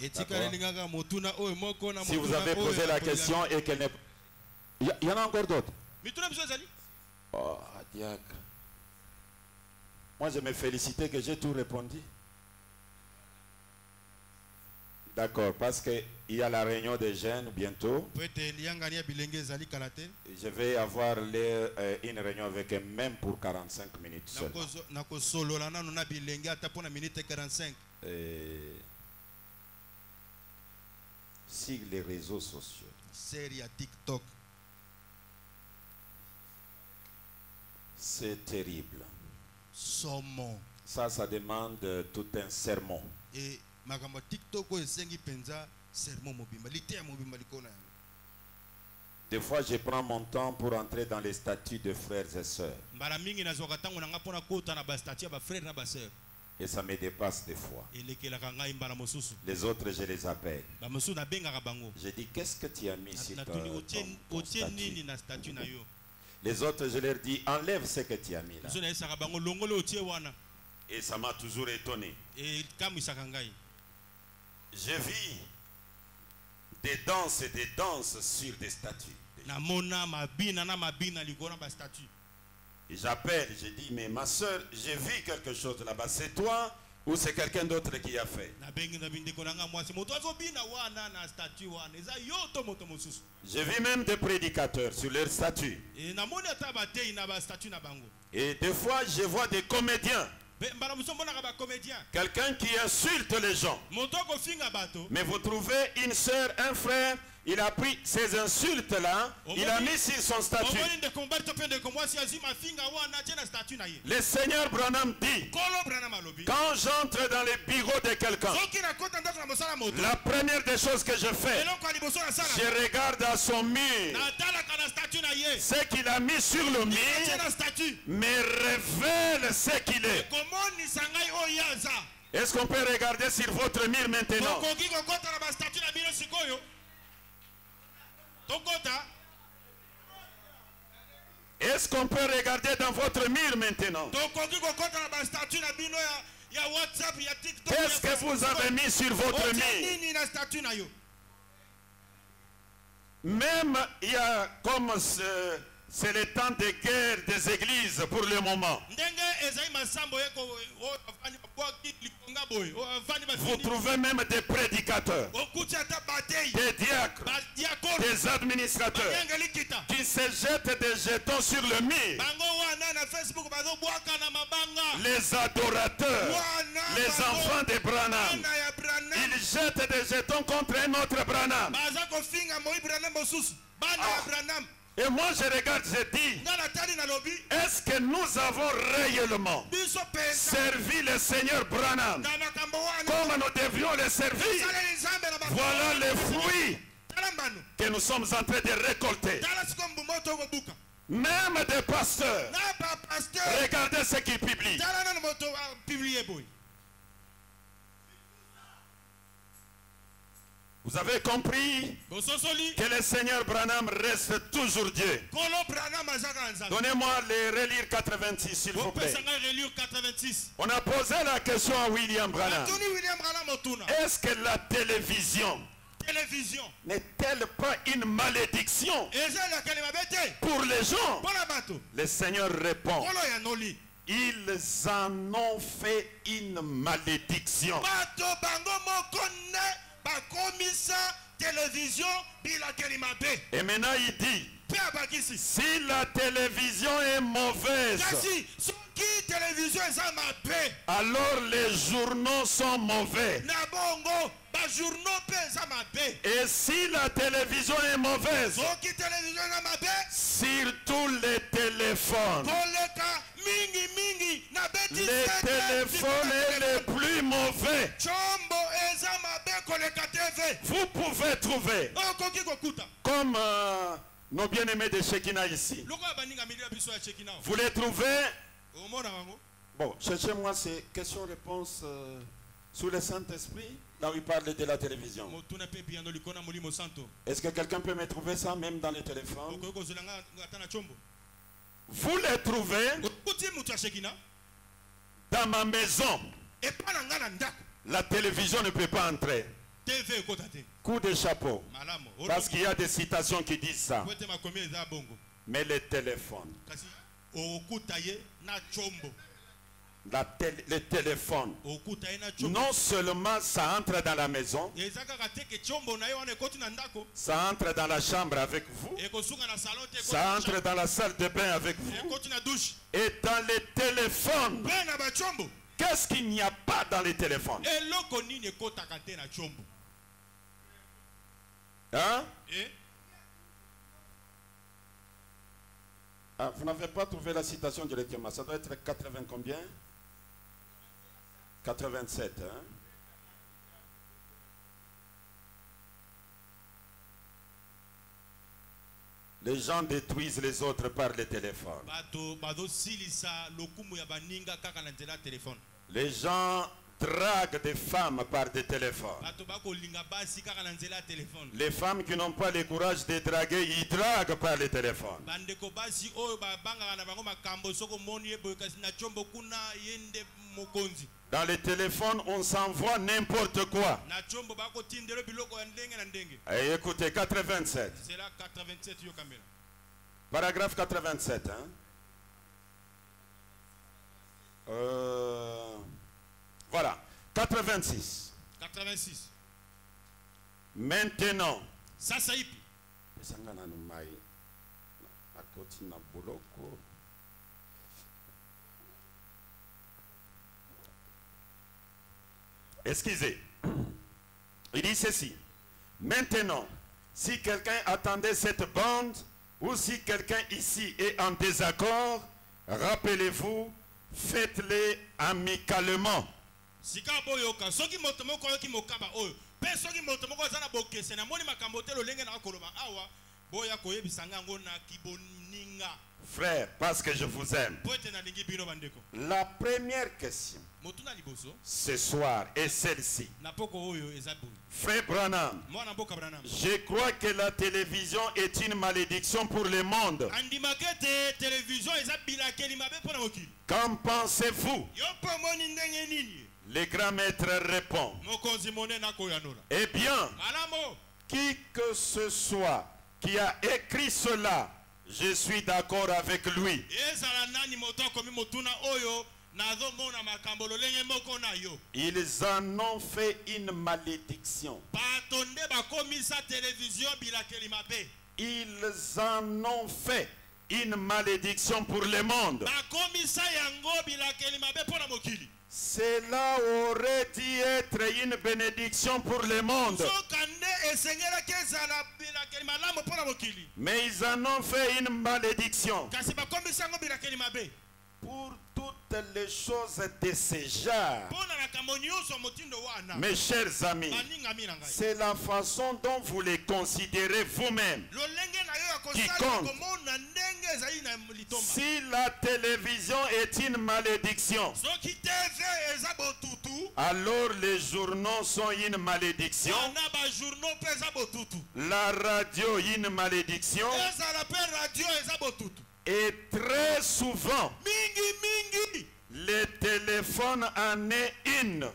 Si vous avez posé la question et qu'elle n'est... Il y en a encore d'autres. Oh, diacre. Moi, je me félicitais que j'ai tout répondu. D'accord, parce qu'il y a la réunion des jeunes bientôt. Je vais avoir une réunion avec eux même pour 45 minutes seulement. Sur les réseaux sociaux. TikTok. C'est terrible. Ça demande tout un sermon. Et makambo TikTok esengi penza sermon mobimba lité ya mobimba likona. Des fois, je prends mon temps pour entrer dans les statuts de frères et sœurs. mbala mingi nazwaka ntango na nga mpona kota na bastatut ya bafrere na baseur Et ça me dépasse des fois. elekelaka ngai mbala mosusu Les autres, je les appelle. bamosusu nabengaka bango Je dis, qu'est-ce que tu as mis sur natuni ton otie nini statut? na statut na yo Les autres, je leur dis, enlève ce que tu as mis là. mosusu nayesaka bango longole otie wana Et ça m'a toujours étonné. ekamwisaka ngai Je vis des danses sur des statues. namona mabina na mabina likolo na bastatut Et j'appelle, je dis, mais ma soeur, j'ai vu quelque chose là-bas. C'est toi ou c'est quelqu'un d'autre qui a fait? nabengi na bindeko na nga mwasi moto azobina wana na statut wana eza yo to moto mosusu J'ai vu même des prédicateurs sur leurs statues. namoni ata batei na bastatut na bango Et des fois, je vois des comédiens. mbala mosusu omonaka bacomédien Quelqu'un qui insulte les gens. moto akofinga bato Mais vous trouvez une soeur, un frère, il a pris ces insultes-là, il a mis sur son statut. omoni ndeko mobali to mpe ndeko mwasi azwi mafinga wana atie na statut na ye Le Seigneur Branham dit, kolo branam alobi quand j'entre dans les bureaux de quelqu'un, soki nakota ndako na mosala moto la première des choses que je fais, eloko ya liboso nasala je regarde à son mur. natalaka na statut na ye Ce qu'il a mis sur le atie mur na statut me révèle ce qu'il est. ekomonisa ngai oyo aza Est-ce qu'on peut regarder sur votre mur maintenant? tokoki kokota na bastatut na bino sikoyo tokota Est-ce qu'on peut regarder dans votre mur maintenant? tokoki kokota na bastatut na bino ya whatsapp ya tiktok Qu'est-ce que vous avez mis sur votre otie mur? nini na statut na yo Même il y a comme c'est le temps de guerre des églises pour le moment. ndenge ezali masambo ye oyo bafani babwaki likonga boye oyo bafani Vous bafini trouvez même des prédicateurs, okuti ata batei des diacres, badiakone des administrateurs banyanga likita qui se jettent des jetons sur le mur. bango wana na facebook bazobwaka na mabanga Les adorateurs, wana les bango, enfants de Branham, bana ya Branham ils jettent des jetons contre un autre Branham. baza kofinga moi Branham mosusu bana ya Branham Et moi je regarde, je dis, nga natali nalobi est-ce que nous avons réellement biso penza servi le Seigneur Branham na makambo wana comme nous devions le servir? saleli nzambe na makambo Voilà wana. les fruits tala mbano que nous sommes en train de récolter. tala siko mbuma tokobuka Même des pasteurs, na bapasteur regardez ce qu'ils publient. tala nano moto publie boye Vous avez compris bososoli que le Seigneur Branham reste toujours Dieu. kolo Branham azaka na nzambe Donnez-moi les relire 86 s'il vous plaît. bopesa ngai relire 86 On a posé la question à William Branham. atuni William Branham otuna Est-ce que la télévision télévision n'est-elle pas une malédiction eza elakeli mabe te pour les gens? mpona bato Le Seigneur répond, kolo ya noli ils en ont fait une malédiction. bato bango moko nde bakomisa télévision bilakeli mabe Et maintenant il dit, mpe abakisi si la télévision est mauvaise, kasi soki télévision eza mabe alors les journaux sont mauvais. na bongo bajournaux mpe eza mabe Et si la télévision est mauvaise, soki télévision eza mabe surtout les téléphones. koleka mingi na beti Les téléphones est le plus mauvais. chombo eza mabe koleka tv Vous pouvez trouver, okoki kokuta comme nos bien-aimés de Shekinah ici. lokola baninga milio ya biso ya cheki nao Vous les trouvez? omona bango Bon, cherchez-moi ces questions-réponses sur le Saint-Esprit, là où il parle de la télévision. motuna mpe biyando likona molimo santo Est-ce que quelqu'un peut me trouver ça même dans les téléphones? okoki kozela nga ata na chombo Vous les trouvez okuti moto ya shekina dans ma maison. epa na nga na ndako La télévision ne peut pas entrer. tv ekota te Coup de chapeau. malamu Parce qu'il y a des citations qui disent ça. po ete makomi eza bongo Mais les téléphones, kasi okuta ye na chombo les téléphones, okuta ye na chombo non seulement ça entre dans la maison, eza kaka te ke chombo na ye wana ekoti na ndako ça entre dans la chambre avec vous, ekosunga na salon te ça entre dans la salle de bain avec vous, ekoti na douche et dans les téléphones. mpe na bachombo Qu'est-ce qu'il n'y a pas dans les téléphones? eloko nini ekotaka te na chombo Hein? Eh? Ah, vous n'avez pas trouvé la citation directement. Ça doit être 80 combien? 87. Hein? Les gens détruisent les autres par le téléphone. Les gens draguent des femmes par des téléphones. Les femmes qui n'ont pas le courage de draguer, ils draguent par les téléphones. Dans les téléphones, on s'envoie n'importe quoi. Et écoutez, 87. C'est là 87 yo caméra. Paragraphe 87. Hein? Voilà. 86. 86. Maintenant. Ça y est. Excusez. Il dit ceci. Maintenant, si quelqu'un attendait cette bande, ou si quelqu'un ici est en désaccord, rappelez-vous, faites-les amicalement. Frère, parce que je vous aime. La première question ce soir est celle-ci. Frère Branham, je crois que la télévision est une malédiction pour le monde. Qu'en pensez-vous? Le grand maître répond. Eh bien, qui que ce soit qui a écrit cela, je suis d'accord avec lui. Ils en ont fait une malédiction. Ils en ont fait une malédiction pour le monde. Cela aurait dû être une bénédiction pour le monde. Mais ils en ont fait une malédiction. Pour toutes les choses de ce genre, mes chers amis, c'est la façon dont vous les considérez vous-même qui compte. Si la télévision est une malédiction, alors les journaux sont une malédiction, la radio une malédiction, et très souvent le téléphone en est une.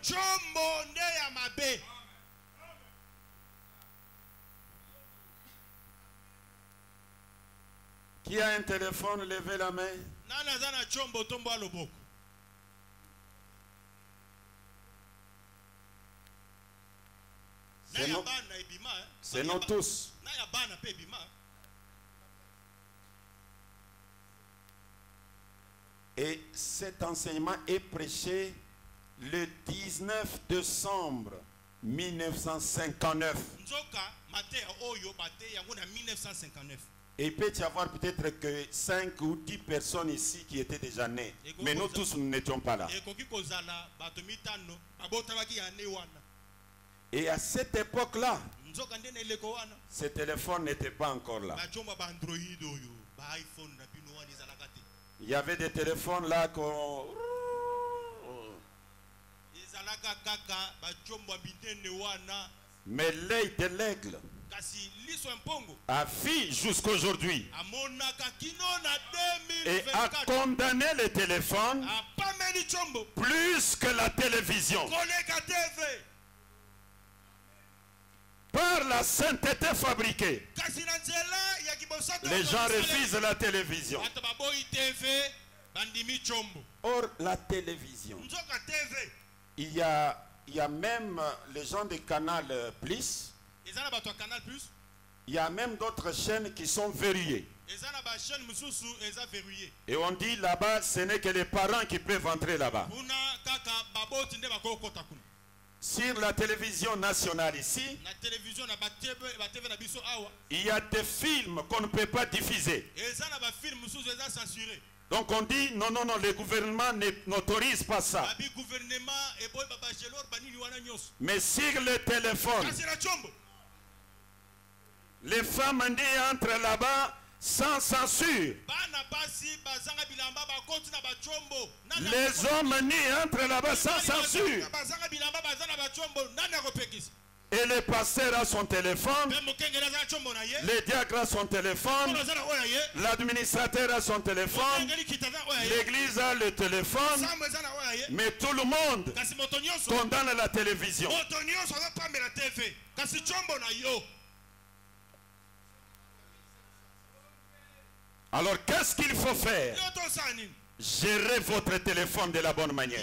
Qui a un téléphone, levez la main. C'est nous tous. Et cet enseignement est prêché le 19 décembre 1959. Et il peut y avoir peut-être que 5 ou 10 personnes ici qui étaient déjà nées. Mais nous tous, nous n'étions pas là. Et à cette époque-là, ce téléphone n'était pas encore là. Il y avait des téléphones là qu'on... Mais l'œil de l'aigle a vu jusqu'aujourd'hui et a condamné le téléphone plus que la télévision. Par la sainteté fabriquée, les gens refusent la télévision. Or, la télévision, il y a même les gens de Canal Plus. Il y a même d'autres chaînes qui sont verrouillées. Et on dit là-bas, ce n'est que les parents qui peuvent entrer là-bas. Sur la télévision nationale ici, il y a des films qu'on ne peut pas diffuser. Donc on dit non, non, non, le gouvernement n'autorise pas ça. Mais sur le téléphone, les femmes entrent là-bas sans censure. Les hommes nus entrent là-bas sans censure. Et le pasteur a son téléphone, le diacre a son téléphone, l'administrateur a son téléphone, l'église a le téléphone, mais tout le monde condamne la télévision. Alors qu'est-ce qu'il faut faire? Gérez votre téléphone de la bonne manière.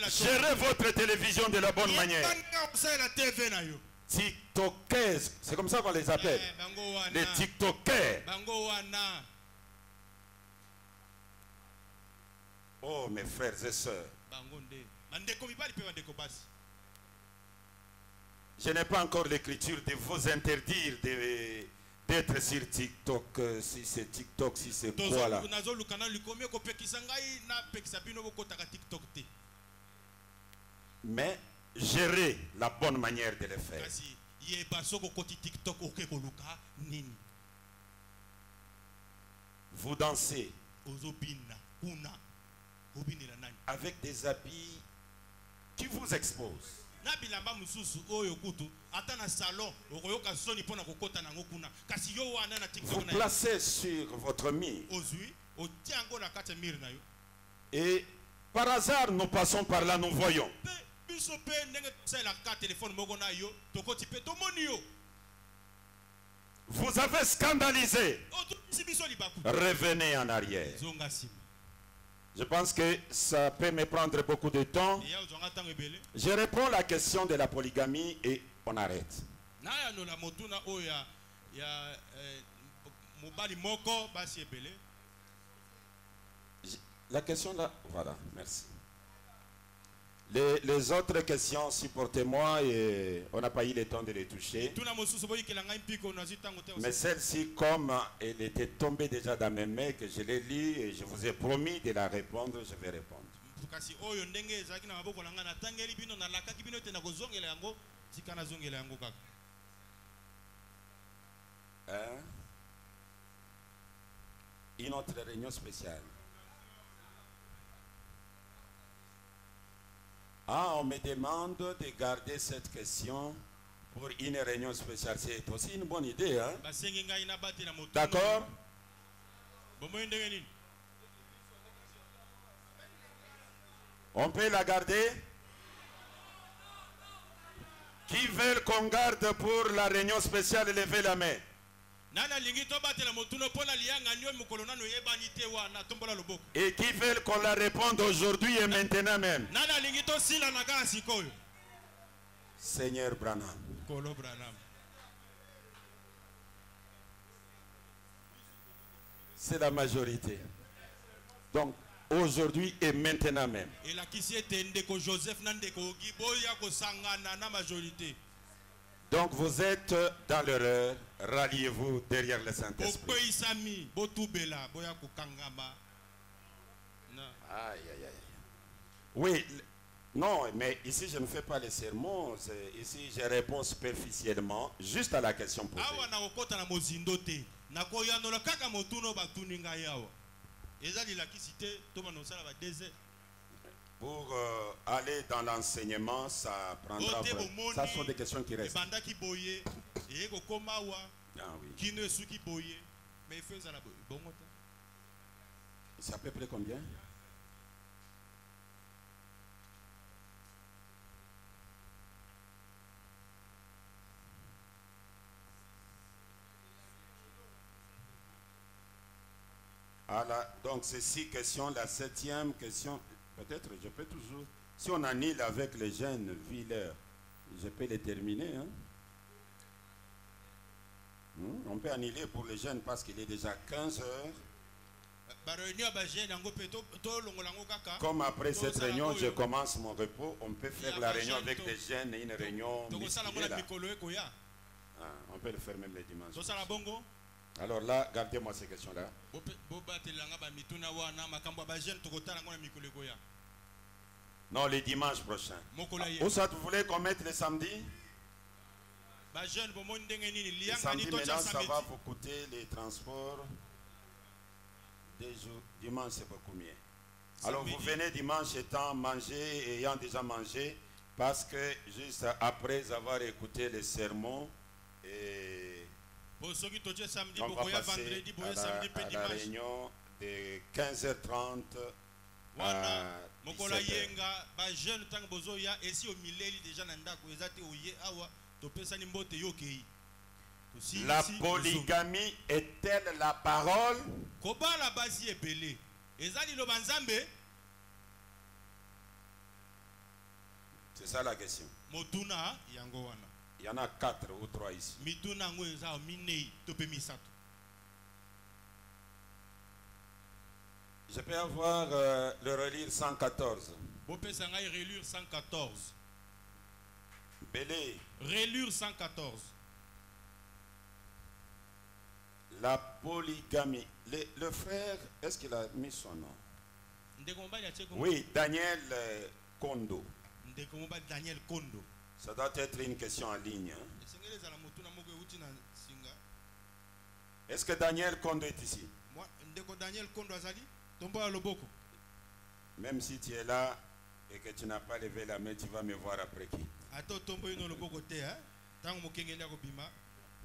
Gérez votre télévision de la bonne manière. TikTokers, c'est comme ça qu'on les appelle. Les TikTokers. Oh mes frères et sœurs. Je n'ai pas encore l'écriture de vous interdire d'être sur TikTok, si c'est TikTok, si c'est quoi là. Mais gérer la bonne manière de le faire. Vous dansez avec des habits qui vous exposent. Vous placez sur votre mire. Et par hasard, nous passons par là, nous voyons. Vous avez scandalisé. Revenez en arrière. Je pense que ça peut me prendre beaucoup de temps. Je réponds à la question de la polygamie et on arrête. La question là, voilà, merci. Les autres questions, supportez-moi, et on n'a pas eu le temps de les toucher. Mais celle-ci, comme elle était tombée déjà dans mes mains, que je l'ai lue et je vous ai promis de la répondre, je vais répondre. Une autre réunion spéciale. Ah, on me demande de garder cette question pour une réunion spéciale. C'est aussi une bonne idée, hein? D'accord? On peut la garder? Qui veut qu'on garde pour la réunion spéciale, levez la main. Et qui veulent qu'on la réponde aujourd'hui et maintenant même? Seigneur Branham. C'est la majorité. Donc, aujourd'hui et maintenant même. Donc vous êtes dans l'erreur, ralliez-vous derrière le Saint-Esprit. Aïe, aïe, aïe. Oui, non, mais ici je ne fais pas les sermons, ici je réponds superficiellement, juste à la question posée. Pour aller dans l'enseignement, ça prendra... Ça sont des questions qui restent. Ah oui. C'est à peu près combien? Donc c'est 6 questions. La 7e question... Peut-être, je peux toujours... Si on annule avec les jeunes, vu l'heure, je peux les terminer. Hein? On peut annuler pour les jeunes parce qu'il est déjà 15 heures. Comme après cette réunion, je commence mon repos, on peut faire la réunion avec les jeunes et une réunion musculaire. On peut le faire même les dimanches. Alors là, gardez-moi ces questions-là. Non, les dimanches prochains. Où ça, vous voulez qu'on mette les samedis? ba jeune bo monde ndenge nini Le lianga samedi ni to maintenant, cha ça samedi. va vous coûter les transports. Des jours, dimanche, c'est beaucoup mieux. Alors vous venez dimanche étant mangé, ayant déjà mangé, parce que juste après avoir écouté les sermons, et Bo soki to cha samedi on bo va koya passer vendredi bo à samedi pe la dimanche. réunion de 15h30 Wana à mokola 17h. yenga ba jeune tang bozo ya esi o mileli déjà na ndako ezate oye awa to pesa ni mbote yokei. La polygamie est-elle la parole? Kobala basi ebele. Ezali lo banzambe. C'est ça la question. Motuna yango wana. Il y en a 4 ou 3 ici. Mituna ngo eza minei to pe misato. Je peux avoir le relire 114. Bo pesa ngai relure 114. Belé. Relure 114. La polygamie. Le frère, est-ce qu'il a mis son nom? Oui, Daniel Kondo. Daniel Kondo. Ça doit être une question en ligne. Hein? Est-ce que Daniel Kondo est ici? Daniel Kondo azali tomba loboko. Même si tu es là et que tu n'as pas levé la main, tu vas me voir après qui? Ato tombo ino loboko te hein. Tango mokengeli akobima,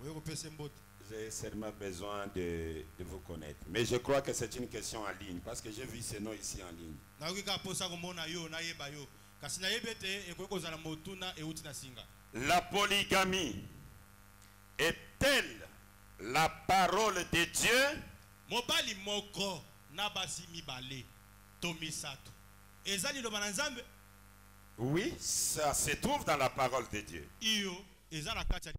oyo pese mbote. J'ai seulement besoin de vous connaître. Mais je crois que c'est une question en ligne parce que j'ai vu ces noms ici en ligne. La polygamie est-elle la parole de Dieu? Mobali moko nabasi mibale tomisato. Ezali lo banzambe? Oui, ça se trouve dans la parole de Dieu. Iyo ezala kati